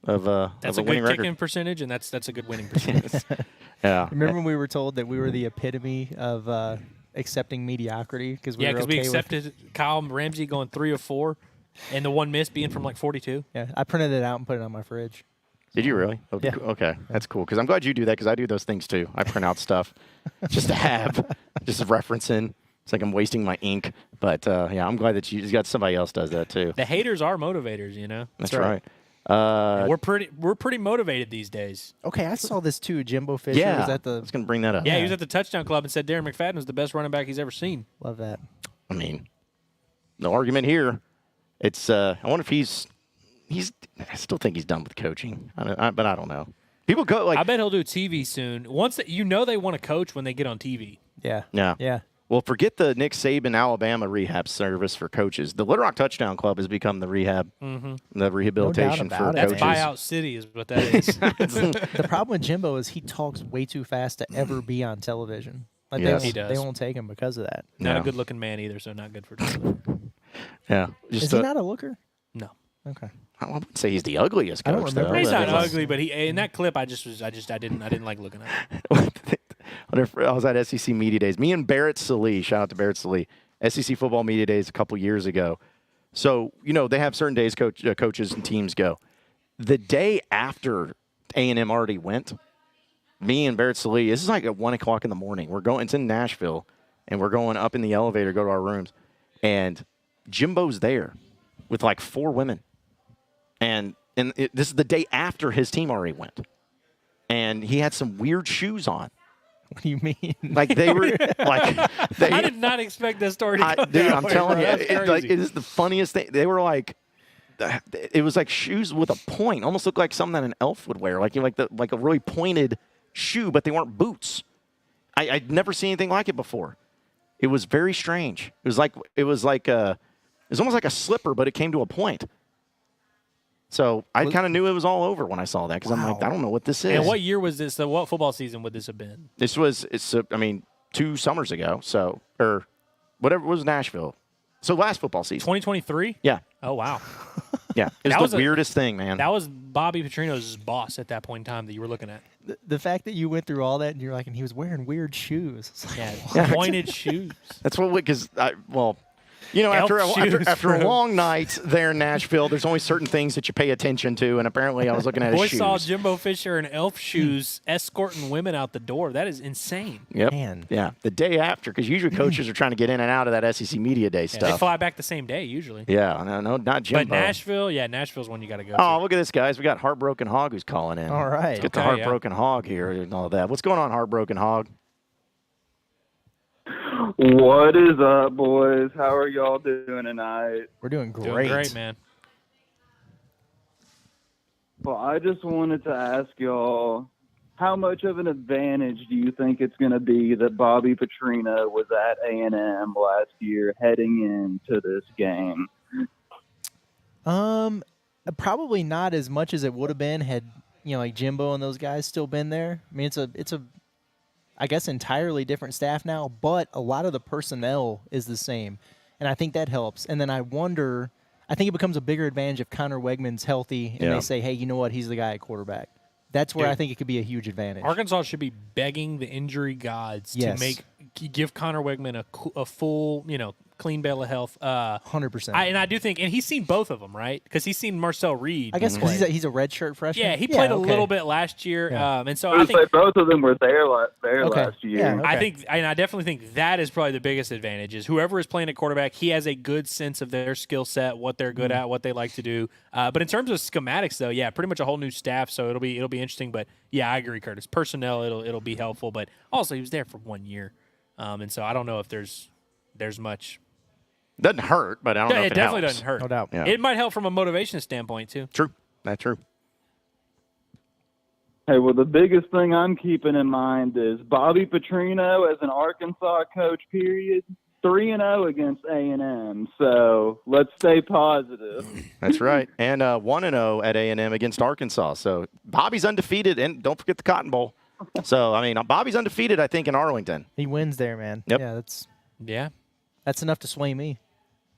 of That's a a winning good record. kicking percentage, and that's a good winning percentage. Yeah. Remember when we were told that we were the epitome of accepting mediocrity because we Yeah, were because okay we with- accepted Kyle Ramsey going 3 of 4, and the one miss being from 42. Yeah, I printed it out and put it on my fridge. Did you really? Oh, Yeah. cool. Okay, that's cool. Because I'm glad you do that because I do those things too. I print out stuff just to have, just referencing. It's like I'm wasting my ink. But, yeah, I'm glad that you got somebody else does that too. The haters are motivators, you know. That's right. right. We're pretty motivated these days. Okay, I saw this too. Jimbo Fisher Yeah, was at I the. was going to bring that up. Yeah, he was at the touchdown club and said Darren McFadden was the best running back he's ever seen. Love that. I mean, no argument here. It's, I wonder if he's, I still think he's done with coaching. But I don't know. People go I bet he'll do TV soon. Once they want to coach when they get on TV. Yeah. Yeah. Yeah. Well, forget the Nick Saban Alabama rehab service for coaches. The Little Rock Touchdown Club has become the the rehabilitation No doubt for about it. That's coaches. buyout city is what that is. The problem with Jimbo is he talks way too fast to ever be on television. Like Yes. He they does. won't take him because of that. Not Yeah. a good looking man either, so not good for television. Yeah. Just Is he not a looker? No. Okay. I wouldn't say he's the ugliest I coach. don't remember. though. He's not But- ugly, but in that clip I didn't like looking at it. I was at SEC Media Days. Me and Barrett Salee, shout out to Barrett Salee, SEC Football Media Days a couple years ago. So, they have certain days coaches and teams go. The day after A&M already went, me and Barrett Salee, this is like at 1 o'clock in the morning. It's in Nashville, and we're going up in the elevator, go to our rooms, and Jimbo's there with 4 women. And this is the day after his team already went. And he had some weird shoes on. What do you mean? They were I did not expect this story to go dude, that I'm way, telling bro. you, That's crazy. it is the funniest thing. They were it was like shoes with a point, almost looked like something that an elf would wear, like a really pointed shoe, but they weren't boots. I'd never seen anything like it before. It was very strange. It was almost like a slipper, but it came to a point. So I kind of knew it was all over when I saw that because I'm like, I don't know what this is. And what year was this? What football season would this have been? It's 2 summers ago. So, or whatever, it was Nashville. So last football season. 2023? Yeah. Oh, wow. Yeah. It That was was the weirdest thing, man. That was Bobby Petrino's boss at that point in time that you were looking at. The fact that you went through all that and you're like, and he was wearing weird shoes. It's like, Yeah, pointed shoes. That's what, because, Elf shoes, after a bro. long night there in Nashville, there's only certain things that you pay attention to, and apparently I was looking at his Boy shoes. saw Jimbo Fisher in elf shoes escorting women out the door. That is insane. Yep. Man. Yeah. The day after, because usually coaches are trying to get in and out of that SEC Media Day Yeah, they stuff. fly back the same day usually. Yeah. No, not Jimbo. But Nashville's one you got to go Oh, to. look at this, guys. We got Heartbroken Hog who's calling in. All right. Let's get the Okay, yeah. Heartbroken Hog here and all that. What's going on, Heartbroken Hog? What is up, boys? How are y'all doing tonight? We're doing great. Doing great, man. Well, I just wanted to ask y'all, how much of an advantage do you think it's going to be that Bobby Petrino was at A&M last year heading into this game? Probably not as much as it would have been had, like Jimbo and those guys still been there. I mean, it's a I guess entirely different staff now, but a lot of the personnel is the same. And I think that helps. And then I think it becomes a bigger advantage if Connor Wegman's healthy and they say, hey, you know what, he's the guy at quarterback. That's where I think it could be a huge advantage. Arkansas should be begging the injury gods to give Connor Wegman a full, clean bill of health. 100%. And I do think, and he's seen both of them, right? Because he's seen Marcel Reed. I guess because he's a redshirt freshman. Yeah, he played a little bit last year, and so I think both of them were there last year. Yeah, okay. I definitely think that is probably the biggest advantage. Is whoever is playing at quarterback, he has a good sense of their skill set, what they're good at, what they like to do. But in terms of schematics, though, pretty much a whole new staff, so it'll be interesting. But yeah, I agree, Curtis. Personnel, it'll be helpful, but also he was there for 1 year, and so I don't know if there's much. Doesn't hurt, but I don't know if it definitely helps. doesn't hurt. No doubt. Yeah. It might help from a motivation standpoint, too. True. That's true. Hey, well, the biggest thing I'm keeping in mind is Bobby Petrino as an Arkansas coach, period, 3-0 against A&M. So let's stay positive. That's right. And 1-0 at A&M against Arkansas. So Bobby's undefeated, and don't forget the Cotton Bowl. So, Bobby's undefeated, I think, in Arlington. He wins there, man. Yep. Yeah, that's enough to sway me.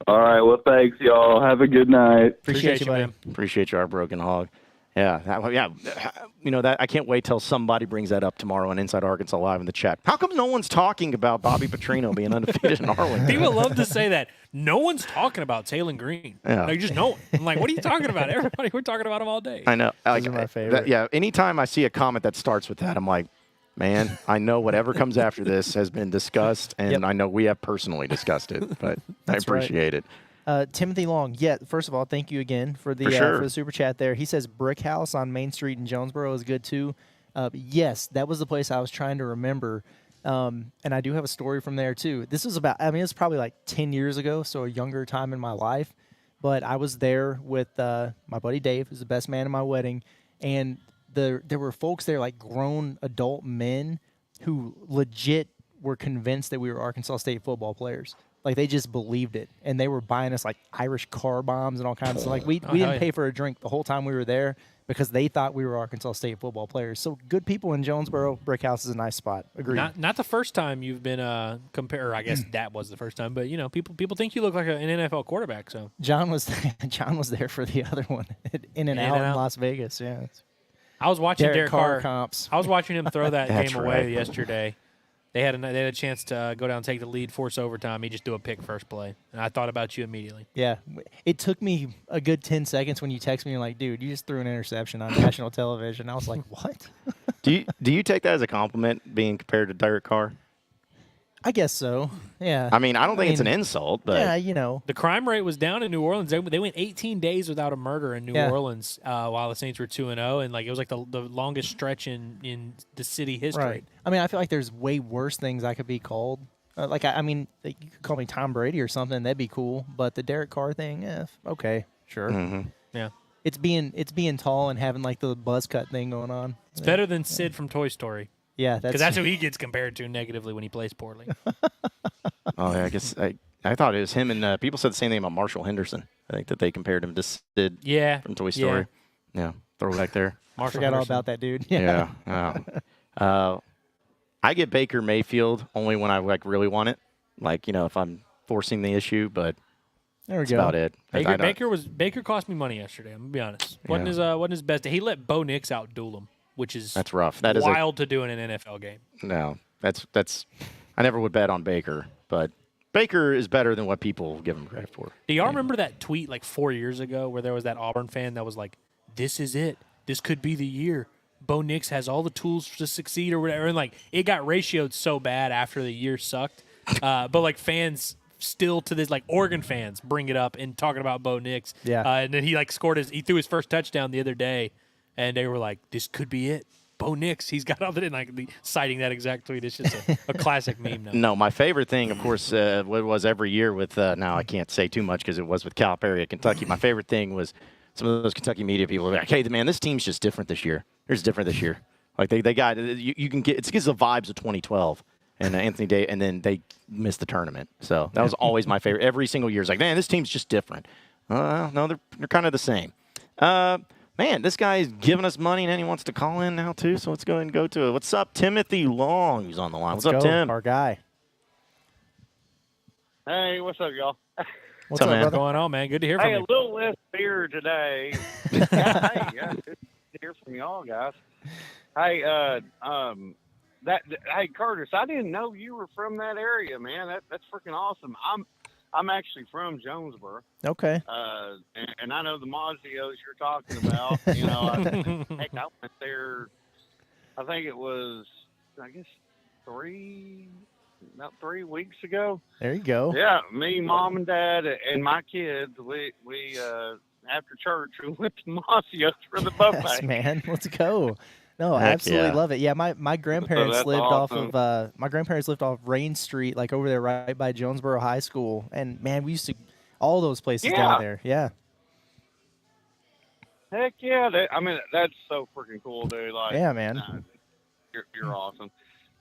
All right, well, thanks, y'all. Have a good night. Appreciate you, buddy. man. Appreciate you, our broken hog. Yeah, that I can't wait till somebody brings that up tomorrow on Inside Arkansas Live in the chat. How come no one's talking about Bobby Petrino being undefeated in Arlington? People love to say that. No one's talking about Taylor Green. Yeah. Like, just no one. I'm like, what are you talking about? Everybody, we're talking about him all day. I know. Those are my favorite. Anytime I see a comment that starts with that, I'm like, man, I know whatever comes after this has been discussed, and I know we have personally discussed it, but I appreciate it. Timothy Long, first of all, thank you again for the for the super chat there. He says Brick House on Main Street in Jonesboro is good too. Yes, that was the place I was trying to remember, and I do have a story from there too. This was it's probably like 10 years ago, so a younger time in my life, but I was there with my buddy Dave, who's the best man in my wedding, and there were folks there, like grown adult men, who legit were convinced that we were Arkansas State football players. Like, they just believed it, and they were buying us like Irish car bombs and all kinds of stuff. Like, we didn't pay for a drink the whole time we were there because they thought we were Arkansas State football players. So good people in Jonesboro. Brick House is a nice spot. Agreed. Not the first time you've been I guess that was the first time, but people think you look like an NFL quarterback. So John was there for the other one, in and out in Las Vegas. Yeah. I was watching Derek Carr comps. I was watching him throw that That's game away right. yesterday. They had a chance to go down and take the lead, force overtime. He just do a pick first play, and I thought about you immediately. Yeah, it took me a good 10 seconds when you text me. You're like, dude, you just threw an interception on national television. I was like, what? Do you take that as a compliment, being compared to Derek Carr? I guess so. Yeah. I don't think it's an insult, but yeah, The crime rate was down in New Orleans. They went 18 days without a murder in New Orleans while the Saints were 2-0, and it was like the longest stretch in the city history. Right. I feel like there's way worse things I could be called. You could call me Tom Brady or something. That'd be cool. But the Derek Carr thing, okay, sure. Mm-hmm. Yeah. It's being tall and having like the buzz cut thing going on. It's better than Sid from Toy Story. Yeah, because that's who he gets compared to negatively when he plays poorly. Oh, yeah, I guess I thought it was him, and people said the same thing about Marshall Henderson. I think that they compared him to Sid from Toy Story. Yeah, throwback there. I forgot all about that dude. Yeah. I get Baker Mayfield only when I really want it, if I'm forcing the issue, but that's about it. Baker cost me money yesterday. I'm gonna be honest. Wasn't his best. He let Bo Nix outduel him, which is that's rough. That is wild to do in an NFL game. No, that's. I never would bet on Baker, but Baker is better than what people give him credit for. Do y'all remember that tweet 4 years ago where there was that Auburn fan that was like, "This is it. This could be the year. Bo Nix has all the tools to succeed," or whatever. And it got ratioed so bad after the year sucked. But fans still to this, Oregon fans bring it up and talking about Bo Nix. Yeah. And then he he threw his first touchdown the other day, and they were like, "This could be it. Bo Nix, he's got all that, like citing that exact tweet. It's just a classic meme now. No, my favorite thing, of course, what was every year with, now I can't say too much because it was with Calipari at Kentucky. My favorite thing was some of those Kentucky media people were like, hey, man, this team's just different this year. It's different this year. Like, they got, you can get, it gives the vibes of 2012. And Anthony Day, and then they missed the tournament. So that was always my favorite. Every single year, it's like, man, this team's just different. No, they're kind of the same. Man, this guy is giving us money, and then he wants to call in now, too. So let's go ahead and go to it. What's up, Timothy Long? He's on the line. What's up, Tim? Our guy. Hey, what's up, y'all? What's up, man? brother? What's going on, man? Good to hear from Hey, you. a little less beer today. Good to hear from y'all, guys. Hey, hey, Curtis, I didn't know you were from that area, man. That's freaking awesome. I'm actually from Jonesboro. Okay. And I know the Mazzios you're talking about. You know, I went there. I think it was, about 3 weeks ago. There you go. Yeah, me, mom, and dad, and my kids. We after church we went to Mazzios for the buffet. Yes, man. Let's go. No, I Heck absolutely yeah. love it. Yeah, my grandparents that's lived awesome. off Rain Street, like over there right by Jonesboro High School. And man, we used to all those places down there. Yeah. Heck yeah! That's so freaking cool, dude. Like, Yeah, man. You're awesome.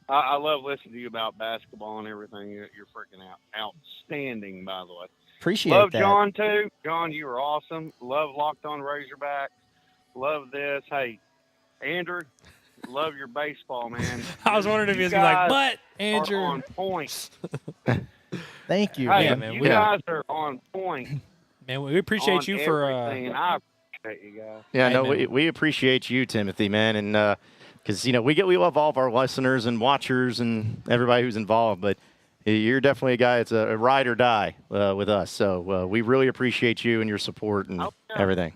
I love listening to you about basketball and everything. You're freaking outstanding, by the way. Appreciate Love that. John too. John, you were awesome. Love Locked On Razorback. Love this. Hey, Andrew, love your baseball, man. I was wondering if he was gonna be like, but Andrew. Are on point. Thank you. Hey, Yeah, man, you we- guys are on point. Man, we appreciate on you for everything, and I appreciate you guys. Yeah, Hey, no, man. we appreciate you, Timothy, man, and because we love all of our listeners and watchers and everybody who's involved, but you're definitely a guy that's a ride or die with us. So we really appreciate you and your support and everything.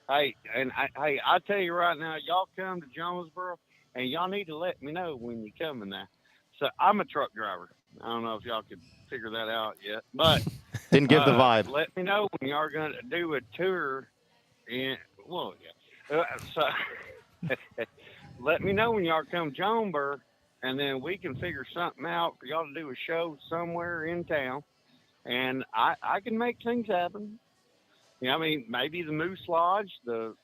Hey, and I tell you right now, y'all come to Jonesboro, and y'all need to let me know when you're coming there. So I'm a truck driver. I don't know if y'all could figure that out yet, but Didn't give the vibe. let me know when y'all are going to do a tour. So let me know when y'all come to Jonesboro, and then we can figure something out for y'all to do a show somewhere in town, and I can make things happen. Maybe the Moose Lodge, the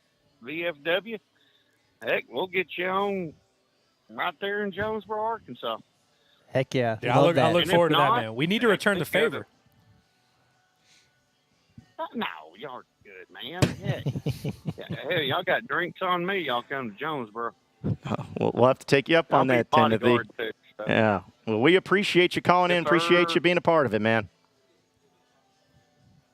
VFW. Heck, we'll get you on right there in Jonesboro, Arkansas. Heck yeah. Yeah, I Love look that. forward And to if that, not, man. We need to return the favor. No, y'all are good, man. Hell, y'all got drinks on me. Y'all come to Jonesboro. We'll have to take you up on I'll be that, Timothy. bodyguard too, so. Yeah. Well, we appreciate you calling in. Yes, Appreciate sir. you being a part of it, man.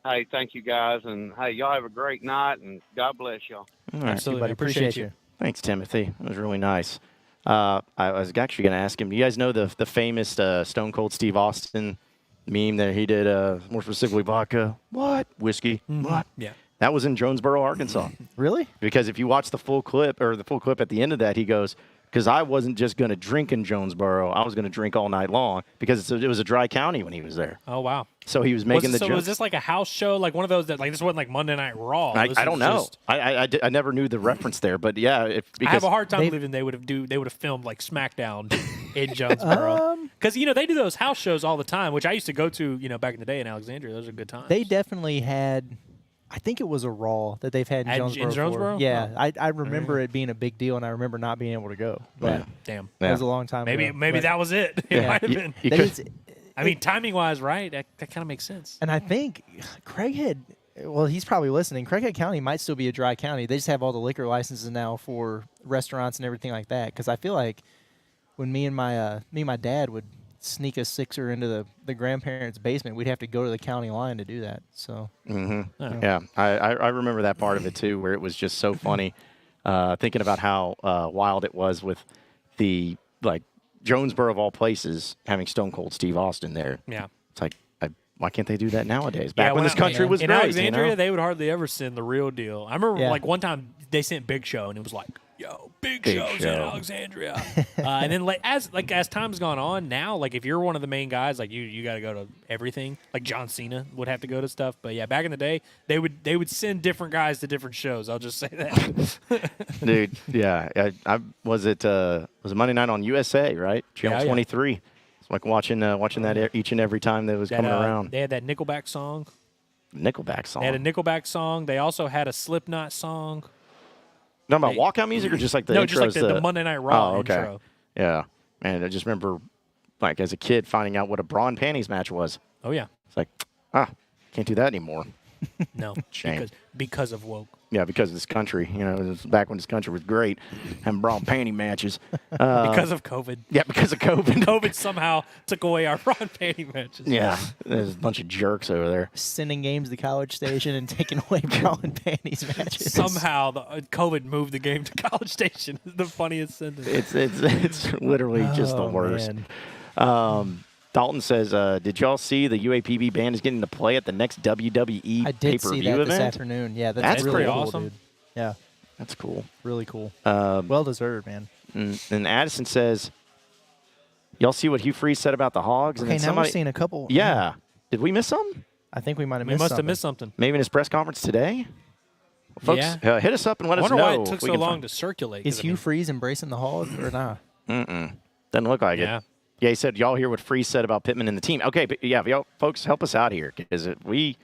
Hey, thank you guys, and hey, y'all have a great night, and God bless y'all. All right. Absolutely, buddy. man. Appreciate you. Thanks, Timothy. That was really nice. I was actually going to ask him, do you guys know the famous Stone Cold Steve Austin meme that he did, more specifically vodka? What? Whiskey? What? Yeah. That was in Jonesboro, Arkansas. Really? Because if you watch the full clip at the end of that, he goes, because I wasn't just going to drink in Jonesboro, I was going to drink all night long because it was a dry county when he was there. Oh wow. So he was making the jokes. Was this like a house show, like one of those that like this wasn't like Monday Night Raw? I This don't is know. just- I never knew the reference there, but yeah, I have a hard time they- believing they would have filmed like SmackDown in Jonesboro because they do those house shows all the time, which I used to go to back in the day in Alexandria. Those are good times. They definitely had, I think it was a Raw that they've had in Jonesboro. before. Jonesboro? Yeah, Oh. I remember it being a big deal, and I remember not being able to go. But Damn. it was a long time Maybe ago. maybe But- that was it. It Yeah. might have You- been. you that could- is- I mean, timing wise, right? That kind of makes sense. And I think Craighead, well, he's probably listening. Craighead County might still be a dry county. They just have all the liquor licenses now for restaurants and everything like that. Because I feel like when me and my dad would sneak a sixer into the grandparents' basement, we'd have to go to the county line to do that. So Yeah, I remember that part of it too, where it was just so funny, thinking about how wild it was with the Jonesboro of all places having Stone Cold Steve Austin there. Yeah. It's like, why can't they do that nowadays? Back when this country was in great, Alexandria, they would hardly ever send the real deal. I remember Yeah. like one time they sent Big Show, and it was like yo, big Big shows in show. Alexandria. And then as time's gone on, now like if you're one of the main guys, like you got to go to everything. Like John Cena would have to go to stuff, but yeah, back in the day, they would send different guys to different shows. I'll just say that. Dude, yeah. I was it Monday night on USA, right? Channel 23. It's like watching that each and every time that was coming around. They had that Nickelback song. Nickelback song. They had a Nickelback song. They also had a Slipknot song. Talking about walkout music or just like the no, intros? just like the Monday Night Raw intro. Yeah. Man, I just remember, like, as a kid, finding out what a bra and panties match was. Oh, yeah. It's like, can't do that anymore. No, Shame. because of woke. Yeah, because of this country. You know, it was back when this country was great, having bra and panty matches. Because of COVID. Yeah, because of COVID. COVID somehow took away our bra and panty matches. Yeah, there's a bunch of jerks over there. Sending games to College Station and taking away bra and panties matches. Somehow the COVID moved the game to College Station. The funniest sentence. It's literally just the worst. Dalton says, did y'all see the UAPB band is getting to play at the next WWE I did see pay-per-view that event? this afternoon. Yeah, That's really pretty cool, awesome. dude. Yeah, that's cool. Really cool. Well deserved, man. And Addison says, y'all see what Hugh Freeze said about the Hogs? Okay, and then now we're seeing a couple. Yeah. Did we miss some? I think we might have We missed must something. have missed something. Maybe in his press conference today? Folks, Yeah. hit us up and let I us wonder know. why it took if we so can long find- to circulate. Is 'cause, Hugh Freeze embracing the Hog or not? Doesn't look like Yeah. it. Yeah, he said, y'all hear what Freeze said about Pitman and the team. Okay, but yeah, y'all folks, help us out here. Because we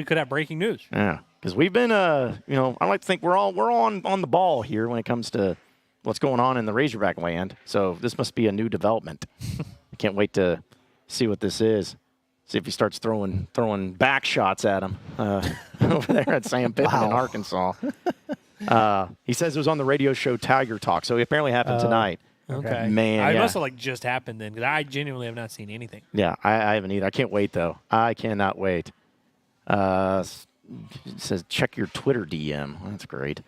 could have breaking news. Yeah, because we've been, I like to think we're on the ball here when it comes to what's going on in the Razorback land. So this must be a new development. I can't wait to see what this is. See if he starts throwing back shots at him over there at Sam Pitman in Arkansas. He says it was on the radio show Tiger Talk, so it apparently happened tonight. Okay. Man, It must have just happened then, because I genuinely have not seen anything. Yeah, I haven't either. I can't wait, though. I cannot wait. It says, check your Twitter DM. That's great.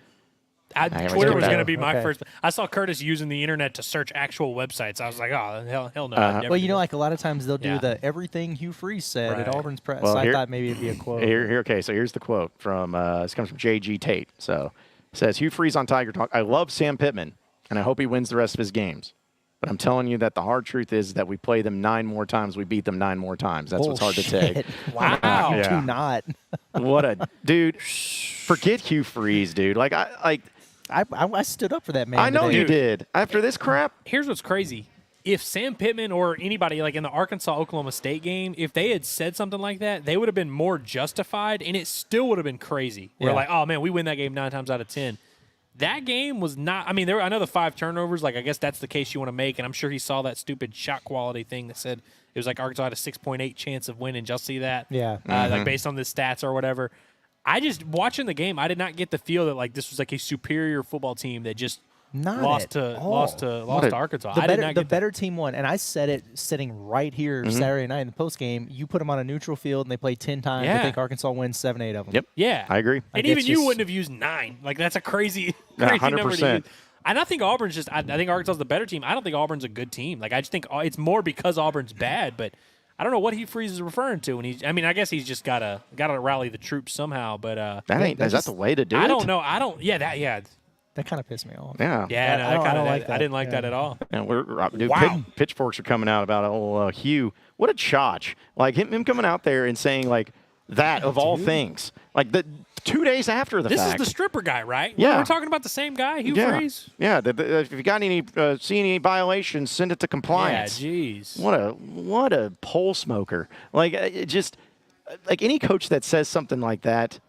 Twitter was going to be my Okay. first. I saw Curtis using the internet to search actual websites. I was like, oh, hell no. I'd never Well, do like a lot of times they'll do Yeah. the everything Hugh Freeze said at Right. Auburn's press. Well, so here- I thought maybe it'd be a quote. Okay, so here's the quote from, this comes from J.G. Tate. So it says, Hugh Freeze on Tiger Talk. I love Sam Pitman, and I hope he wins the rest of his games. But I'm telling you that the hard truth is that we play them 9 more times, we beat them 9 more times. That's what's hard to take. Wow. Yeah. Do not. What a dude! Forget Hugh Freeze, dude. I stood up for that man. I know today. you did. After this crap, Here's what's crazy. If Sam Pittman or anybody like in the Arkansas-Oklahoma State game, if they had said something like that, they would have been more justified, and it still would have been crazy. We're Yeah. like, oh, man, we win that game 9 times out of 10. That game was not – I mean, I know the 5 turnovers. Like, I guess that's the case you want to make, and I'm sure he saw that stupid shot quality thing that said it was like Arkansas had a 6.8 chance of winning. Did y'all see that? Yeah. Like, based on the stats or whatever. I just – watching the game, I did not get the feel that, like, this was like a superior football team that just Not lost at to all. Arkansas. The I did better, not the get better team won, and I said it sitting right here Saturday night in the post game. You put them on a neutral field, and they play 10 times. Yeah. I think Arkansas wins 7-8 of them. Yep. Yeah, I agree. And Like, even it's you just- wouldn't have used 9. Like that's a crazy, Yeah, crazy number to 100%. use. And I think Auburn's just. I think Arkansas's the better team. I don't think Auburn's a good team. Like I just think it's more because Auburn's bad. But I don't know what Hugh Freeze is referring to. And I mean, I guess he's just gotta rally the troops somehow. But is that the way to do it? I don't know. I don't. Yeah, That kind of pissed me off. Yeah. yeah. No, I don't- I don't like I that. didn't like that Yeah. at all. And dude, Wow. pitchforks are coming out about Hugh. What a chotch! Like him coming out there and saying like that of all things. Like the 2 days after the This fact. is the stripper guy, right? Yeah. We're talking about the same guy, Hugh yeah. Freeze. Yeah. If you got any see any violations, send it to compliance. Yeah, jeez. What a pole smoker! Like it just like any coach that says something like that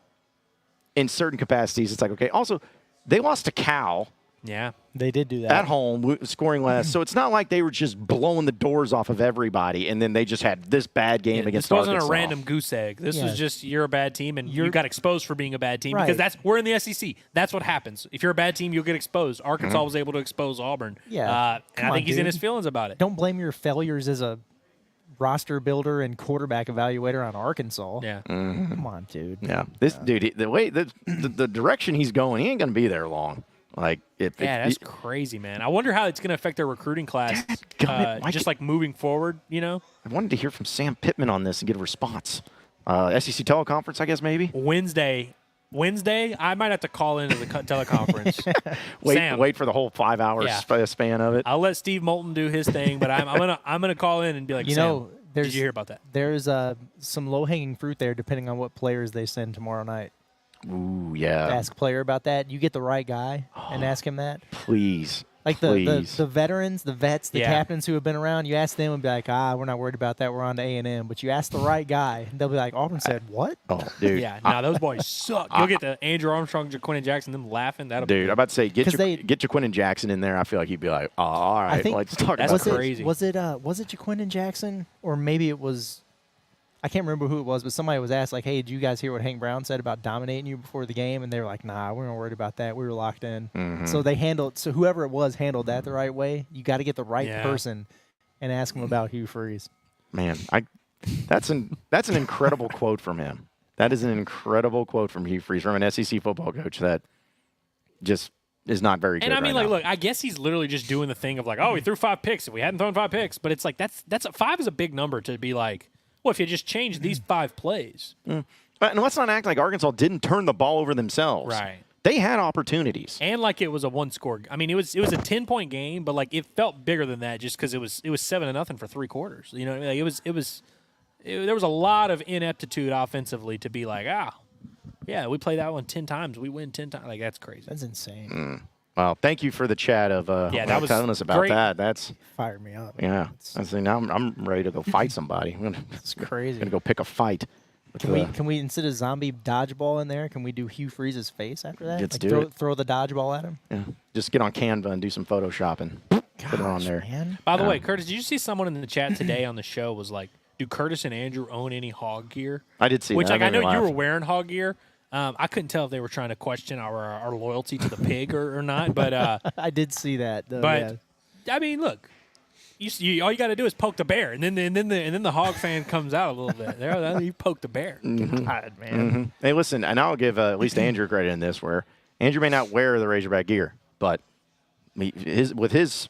in certain capacities, it's like okay. Also, they lost to Cal Yeah. They did do that. at home, scoring less. So it's not like they were just blowing the doors off of everybody, and then they just had this bad game against This wasn't Arkansas. a random goose egg. This Yeah. was just you're a bad team, and you got exposed for being a bad team Right. because we're in the SEC. That's what happens. If you're a bad team, you'll get exposed. Arkansas was able to expose Auburn. Yeah. and Come I on, think he's in dude. his feelings about it. Don't blame your failures as a roster builder and quarterback evaluator on Arkansas. Yeah. Come on, dude. Yeah, this dude, the way the direction he's going, he ain't going to be there long. Like, Yeah, that's crazy, man. I wonder how it's going to affect their recruiting class, Dadgummit, why just like moving forward. You know, I wanted to hear from Sam Pittman on this and get a response. SEC teleconference, I guess maybe. Wednesday, Wednesday, I might have to call into the teleconference. Wait for the whole 5 hours span of it. I'll let Steve Moulton do his thing, but I'm gonna call in and be like, Sam, did you hear about that? There's some low-hanging fruit there, depending on what players they send tomorrow night. Ooh, yeah. Ask a player about that. You get the right guy and ask him that. Please. Like the veterans, the vets, the captains who have been around, you ask them and be like, we're not worried about that. We're on to A&M. But you ask the right guy, and they'll be like, Auburn said what? Oh, dude. Yeah, those boys suck. You'll get the Andrew Armstrong, Jaquin Jackson, them laughing. That'll dude, be I'm about to say, get Jaquin Jackson in there. I feel like he'd be like, all right, let's talk about that's crazy. Was it Jaquin Jackson? Or maybe it was, I can't remember who it was, but somebody was asked, like, hey, did you guys hear what Hank Brown said about dominating you before the game? And they were like, nah, we're not worried about that. We were locked in. Mm-hmm. So whoever it was handled that the right way. You got to get the right person and ask him about Hugh Freeze. Man, that's an incredible quote from him. That is an incredible quote from Hugh Freeze, from an SEC football coach that just is not very good. And I mean, right now. look, I guess he's literally just doing the thing of like, we threw 5 picks and we hadn't thrown 5 picks. But it's like, that's 5 is a big number to be like, well, if you just change these 5 plays. And let's not act like Arkansas didn't turn the ball over themselves. Right. They had opportunities. And like it was a 1-score. I mean, it was a 10-point game, but like it felt bigger than that just because it was 7-0 for 3 quarters. You know what I mean? Like there was a lot of ineptitude offensively to be like, we play that one 10 times, we win 10 times. Like, that's crazy. That's insane. Well, thank you for the chat of that was telling us about great. that. That's fired me up. Yeah. I say now I'm ready to go fight somebody. It's crazy. Gonna go pick a fight. Can we instead of zombie dodgeball in there, can we do Hugh Freeze's face after that? Let's do it. Throw the dodgeball at him. Yeah. Just get on Canva and do some photoshopping. Put it on there. Man. By the way, Curtis, did you see someone in the chat today on the show was like, do Curtis and Andrew own any hog gear? I did see Which, that. like, I know you were wearing hog gear. I couldn't tell if they were trying to question our loyalty to the pig or not, but I did see that. Though, but I mean, look, all you got to do is poke the bear, and then the hog fan comes out a little bit. There, you poke the bear. Mm-hmm. God, man. Mm-hmm. Hey, listen, and I'll give at least Andrew credit in this, where Andrew may not wear the Razorback gear, but with his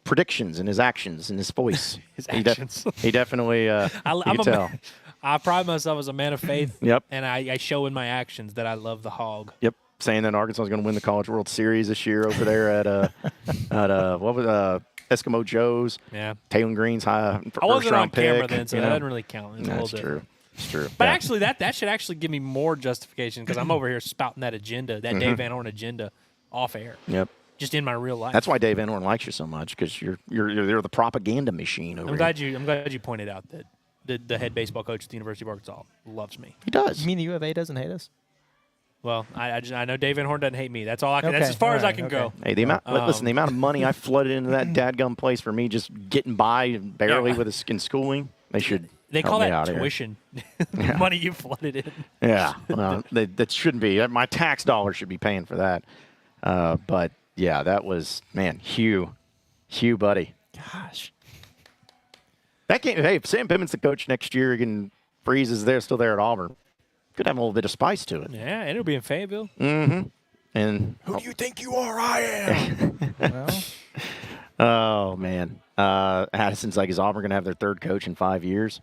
predictions and his actions and his voice, he definitely you can tell. I pride myself as a man of faith. Yep. And I show in my actions that I love the hog. Yep. Saying that Arkansas is going to win the College World Series this year over there at what was Eskimo Joe's. Yeah. Taylor Green's high. I wasn't on pick, camera then, so that doesn't really count. That's true. It's true. But actually, that should actually give me more justification because I'm over here spouting that agenda, that Dave Van Horn agenda, off air. Yep. Just in my real life. That's why Dave Van Horn likes you so much, because you're the propaganda machine over I'm here. glad you pointed out that the head baseball coach at the University of Arkansas loves me. He does. You mean the U of A doesn't hate us? Well, I know Dave Van Horn doesn't hate me. That's all I can. That's as far as I can go. Hey, the amount of money I flooded into that dadgum place for me just getting by barely in schooling, they should. They help call me that out tuition. Money you flooded in. Yeah, well, that shouldn't be. My tax dollars should be paying for that. But yeah, that was Hugh, buddy. Gosh. That game. Hey, if Sam Pittman's the coach next year, again, Freeze is still there at Auburn. Could have a little bit of spice to it. Yeah, and it'll be in Fayetteville. Mm-hmm. And who do you think you are? I am. Oh man, Addison's like, is Auburn gonna have their third coach in 5 years?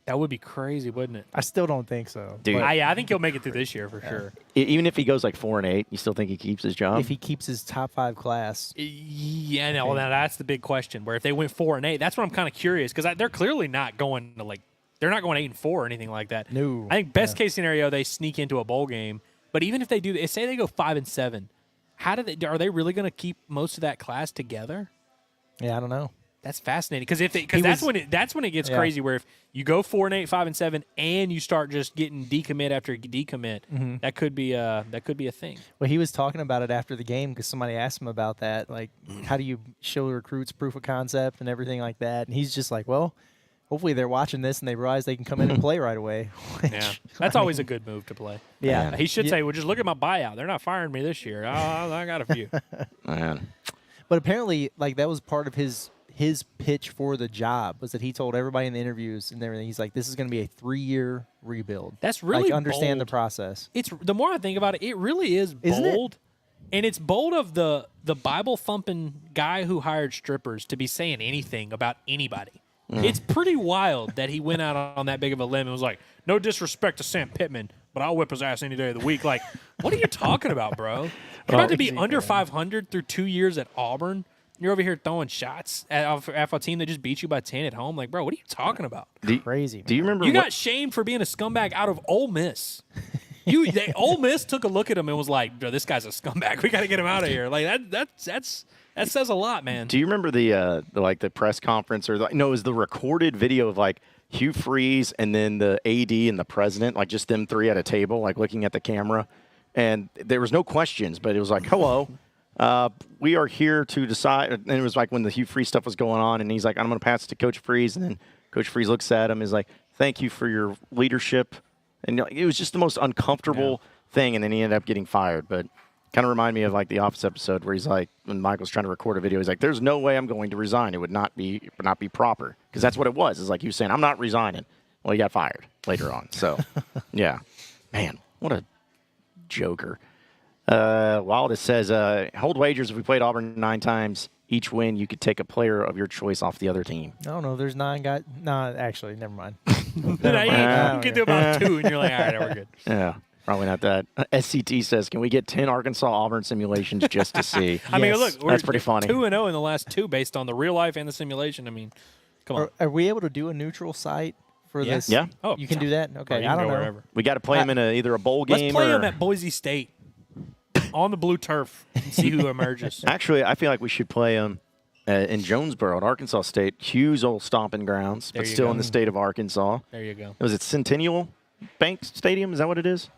That would be crazy, wouldn't it? I still don't think so. Dude, I think he'll make it through this year for sure. Even if he goes like 4-8, you still think he keeps his job? If he keeps his top 5 class. Yeah, no. Well, now that's the big question. Where if they went 4-8, that's what I'm kind of curious because they're clearly not going to they're not going 8-4 or anything like that. No. I think best case scenario they sneak into a bowl game. But even if they do, say they go 5-7, are they really going to keep most of that class together? Yeah, I don't know. That's fascinating because that's when it gets crazy. Where if you go 4-8, 5-7, and you start just getting decommit after decommit, that could be a thing. Well, he was talking about it after the game because somebody asked him about that. Like, how do you show recruits proof of concept and everything like that? And he's just like, well, hopefully they're watching this and they realize they can come in and play right away. Yeah, that's always a good move to play. Yeah, he should say, well, just look at my buyout. They're not firing me this year. I got a few. Man. But apparently, like, that was part of his pitch for the job was that he told everybody in the interviews and everything. He's like, this is going to be a 3-year rebuild. That's really understand bold. The process. It's the more I think about it, it really is bold. Isn't it? And it's bold of the Bible thumping guy who hired strippers to be saying anything about anybody. It's pretty wild that he went out on that big of a limb and was like, no disrespect to Sam Pitman, but I'll whip his ass any day of the week. Like, what are you talking about, bro? You're about to be under 500 through 2 years at Auburn. You're over here throwing shots at a team that just beat you by 10 at home. Like, bro, what are you talking about? Crazy. Do you remember? You got shamed for being a scumbag out of Ole Miss. Ole Miss took a look at him and was like, bro, this guy's a scumbag. We got to get him out of here. Like, that says a lot, man. Do you remember the press conference or it was the recorded video of like Hugh Freeze and then the AD and the president, like just them three at a table, like looking at the camera, and there was no questions, but it was like, hello. We are here to decide. And it was like when the Hugh Freeze stuff was going on, and he's like, I'm going to pass it to Coach Freeze. And then Coach Freeze looks at him and is like, thank you for your leadership. And it was just the most uncomfortable thing. And then he ended up getting fired. But kind of reminded me of like the Office episode where he's like, when Michael's trying to record a video, he's like, there's no way I'm going to resign. It would not be proper. Because that's what it was. It's like he was saying, I'm not resigning. Well, he got fired later on. So, yeah. Man, what a joker. Wildest says, hold wagers if we played Auburn 9 times. Each win, you could take a player of your choice off the other team. I don't know. There's 9 guys. Nah, actually, never mind. You get to about 2, and you're like, all right, we're good. Yeah, probably not that. SCT says, can we get 10 Arkansas-Auburn simulations just to see? I mean, look, that's pretty funny. 2-0 in the last 2 based on the real life and the simulation. I mean, come on. Are we able to do a neutral site for this? Yeah. Oh, you can do that? Okay, I don't know. Wherever. We got to play them in either a bowl game Let's play them at Boise State on the blue turf and see who emerges. Actually, I feel like we should play them in Jonesboro at Arkansas State. Hugh's old stomping grounds, but still in the state of Arkansas. There you go. Was it Centennial Bank Stadium? Is that what it is?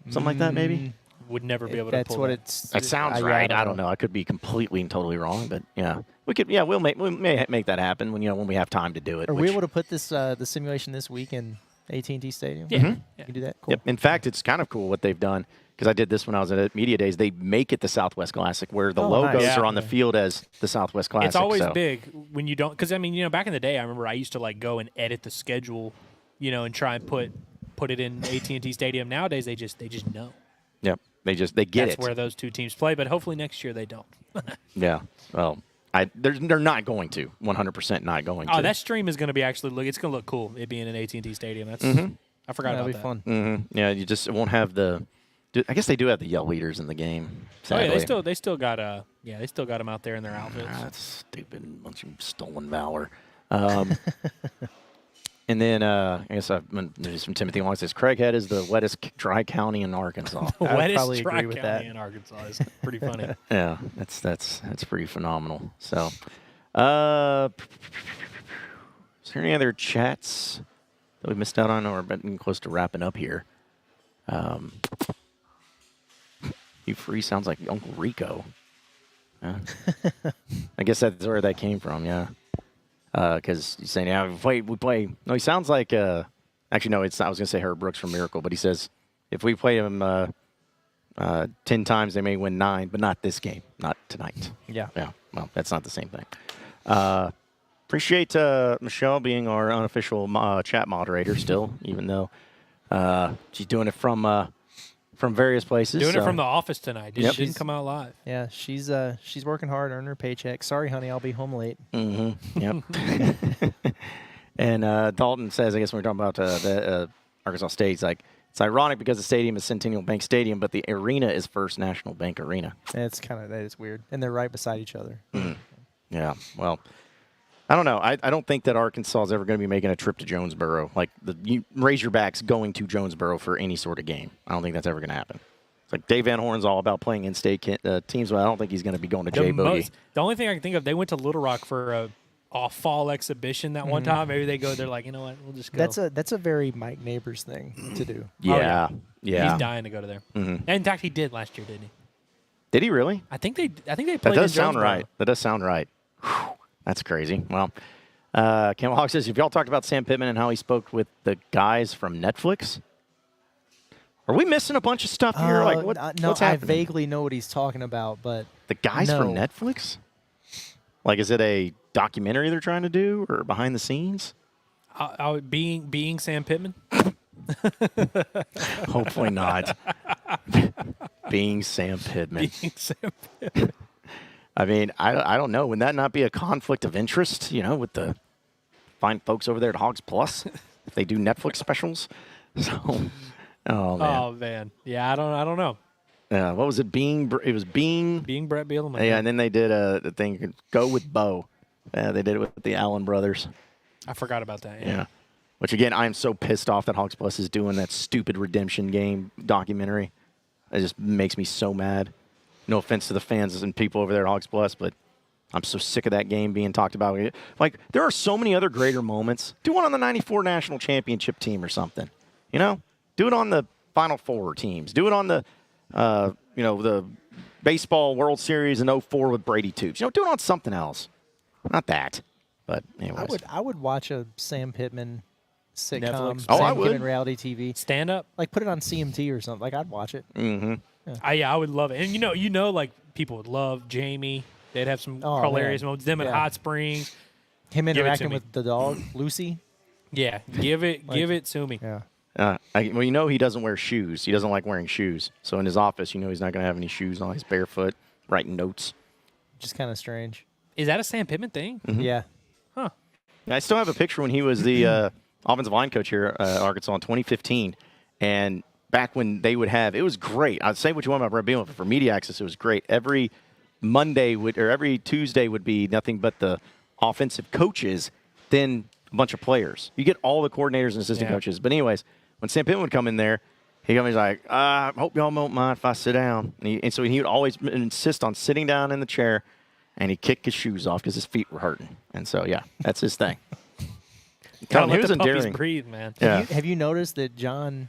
Something like that, maybe? Would never be able to That's pull what that. it's. That sounds right. I don't know. I could be completely and totally wrong, but yeah, we could. Yeah, we may make that happen when we have time to do it. Are we able to put this the simulation this week in AT&T Stadium? Yeah. Mm-hmm. You can do that. Cool. Yep. In fact, it's kind of cool what they've done because I did this when I was at Media Days. They make it the Southwest Classic where the logos nice. are on the field as the Southwest Classic. It's always big when you don't, because I mean, back in the day, I remember I used to like go and edit the schedule, and try and put it in AT&T Stadium. Nowadays, they just know. Yep. They get it. That's where those two teams play, but hopefully next year they don't. Yeah. Well, they're not going to. 100% not going to. Oh, that stream is going to be it's going to look cool. It being in AT&T Stadium. That's I forgot That'll about be that. fun. Mm-hmm. Yeah, you just won't have the. I guess they do have the yell leaders in the game. Sadly. Oh yeah, they still got they still got them out there in their outfits. That's stupid. Bunch of stolen valor. And then I guess there's from Timothy Long says Craighead is the wettest dry county in Arkansas. The I would wettest probably dry agree with county that. in Arkansas is pretty funny. Yeah, that's pretty phenomenal. So, is there any other chats that we missed out on, or we're getting close to wrapping up here? Hugh Freeze sounds like Uncle Rico. I guess that's where that came from. Yeah. Because he's saying, yeah, we play. No, he sounds like, actually, no, I was going to say Herb Brooks from Miracle, but he says, if we play him 10 times, they may win 9, but not this game, not tonight. Yeah. Yeah, well, that's not the same thing. Appreciate Michelle being our unofficial chat moderator still, even though she's doing it from various places. Doing it from the office tonight. She didn't come out live. Yeah, she's working hard, earning her paycheck. Sorry, honey, I'll be home late. Mm-hmm. Yep. And Dalton says, I guess when we're talking about the Arkansas State, it's ironic because the stadium is Centennial Bank Stadium, but the arena is First National Bank Arena. That is weird, and they're right beside each other. Mm-hmm. Yeah. Well, I don't know. I don't think that Arkansas is ever going to be making a trip to Jonesboro, like the Razorbacks going to Jonesboro for any sort of game. I don't think that's ever going to happen. It's like Dave Van Horn's all about playing in-state teams, but I don't think he's going to be going to J-Boogie. The only thing I can think of, they went to Little Rock for a fall exhibition that one time. Maybe they go, they're like, you know what, we'll just go. That's a very Mike Neighbors thing to do. Yeah. Yeah. He's dying to go to there. Mm-hmm. And in fact, he did last year, didn't he? Did he really? I think they played. That does in sound Jonesboro. right. That does sound right. Whew. That's crazy. Well, Campbell Hawk says, if y'all talked about Sam Pitman and how he spoke with the guys from Netflix, are we missing a bunch of stuff here? Like, No, what's I happening? vaguely know what he's talking about, but The guys from Netflix? Like, is it a documentary they're trying to do or behind the scenes? Being Sam Pitman? Hopefully not. Being Sam Pitman. Being Sam Pitman. I mean, I don't know. Would that not be a conflict of interest, with the fine folks over there at Hogs Plus if they do Netflix specials? So, Oh man. Oh man. Yeah, I don't know. What was it? It was Being. Being Brett Bielema. Yeah, and then they did the thing. Go with Bo. Yeah, they did it with the Allen brothers. I forgot about that. Yeah. Which again, I am so pissed off that Hawks Plus is doing that stupid redemption game documentary. It just makes me so mad. No offense to the fans and people over there at Hawks Plus, but I'm so sick of that game being talked about. Like, there are so many other greater moments. Do one on the 94 national championship team or something. You know? Do it on the Final Four teams. Do it on the, the baseball World Series in 04 with Brady Tubes. Do it on something else. Not that. But anyways. I would watch a Sam Pitman sitcom. Netflix. Oh, Sam I would. Pitman reality TV. Stand up. Like, put it on CMT or something. Like, I'd watch it. Mm-hmm. Yeah, I would love it. And like people would love Jamie. They'd have some hilarious moments. Them in Hot Springs. Him Give it to interacting me. with the dog, Lucy. Yeah, give it to me. Yeah. He doesn't wear shoes. He doesn't like wearing shoes. So in his office, he's not going to have any shoes on. He's barefoot, writing notes. Just kind of strange. Is that a Sam Pittman thing? Mm-hmm. Yeah. Huh. I still have a picture when he was the offensive line coach here at Arkansas in 2015. And back when they would have, it was great. I'd say what you want about Brett Bielema, but for media access, it was great. Every every Tuesday would be nothing but the offensive coaches, then a bunch of players. You get all the coordinators and assistant coaches. But anyways, when Sam Pittman would come in there, he's like, I hope y'all won't mind if I sit down. And so he would always insist on sitting down in the chair, and he'd kick his shoes off because his feet were hurting. And so, yeah, that's his thing. Gotta let he was the puppies endearing. breathe, man. Yeah. Have you noticed that John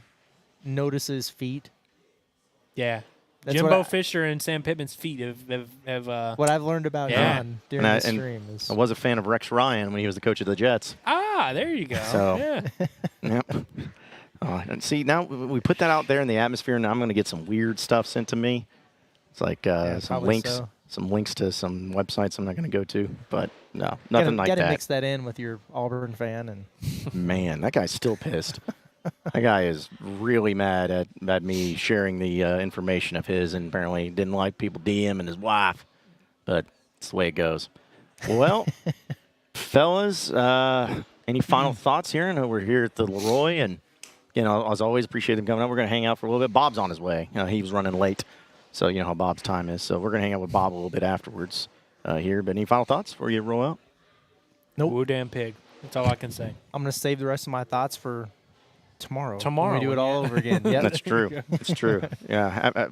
notices feet? Yeah. That's Jimbo Fisher and Sam Pittman's feet have what I've learned about John during the stream is I was a fan of Rex Ryan when he was the coach of the Jets. there you go. So, yep. And see, now we put that out there in the atmosphere, and now I'm going to get some weird stuff sent to me. It's like some links to some websites I'm not going to go to, but no, nothing like that. Got to mix that in with your Auburn fan, and man, that guy's still pissed. That guy is really mad at me sharing the information of his, and apparently didn't like people DM and his wife, but it's the way it goes. Well, fellas, any final thoughts here? I know we're here at the Leroy, and as always, appreciate them coming up. We're going to hang out for a little bit. Bob's on his way. He was running late, so you know how Bob's time is. So we're going to hang out with Bob a little bit afterwards here. But any final thoughts before you roll out? Nope. Woo damn pig. That's all I can say. I'm going to save the rest of my thoughts for tomorrow. Tomorrow. We do it all over again. Yep. That's true. It's true. Yeah.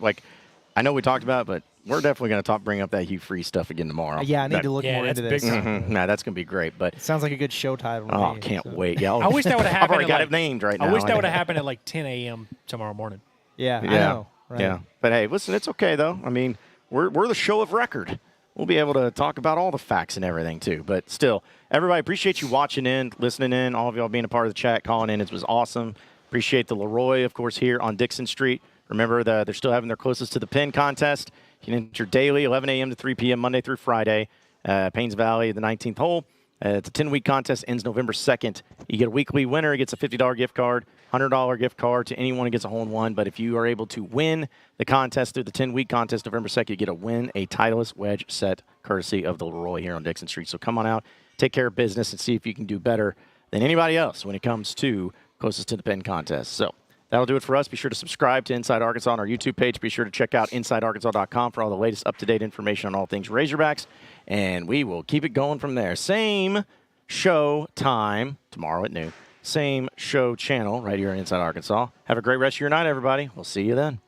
I know we talked about it, but we're definitely going to bring up that Hugh Freeze stuff again tomorrow. Yeah, I need to look more into this. Mm-hmm. Nah, that's going to be great. But it sounds like a good show title. Oh, can't wait. Yeah, I wish that would have happened. I've already got it named right now. I wish that would have happened at like 10 a.m. tomorrow morning. Yeah, I know. Right. Yeah. But hey, listen, it's okay though. I mean, we're the show of record. We'll be able to talk about all the facts and everything too. But still, everybody, appreciate you watching in, listening in, all of y'all being a part of the chat, calling in. It was awesome. Appreciate the Leroy, of course, here on Dickson Street. Remember that they're still having their closest to the pin contest. You can enter daily, 11 a.m. to 3 p.m., Monday through Friday. Paynes Valley, the 19th hole. It's a 10-week contest, ends November 2nd. You get a weekly winner. He gets a $50 gift card, $100 gift card to anyone who gets a hole-in-one. But if you are able to win the contest through the 10-week contest, November 2nd, you get a Titleist wedge set courtesy of the Leroy here on Dickson Street. So come on out, take care of business, and see if you can do better than anybody else when it comes to closest to the pin contest. So that'll do it for us. Be sure to subscribe to Inside Arkansas on our YouTube page. Be sure to check out InsideArkansas.com for all the latest up-to-date information on all things Razorbacks. And we will keep it going from there. Same show time tomorrow at noon. Same show channel right here on Inside Arkansas. Have a great rest of your night, everybody. We'll see you then.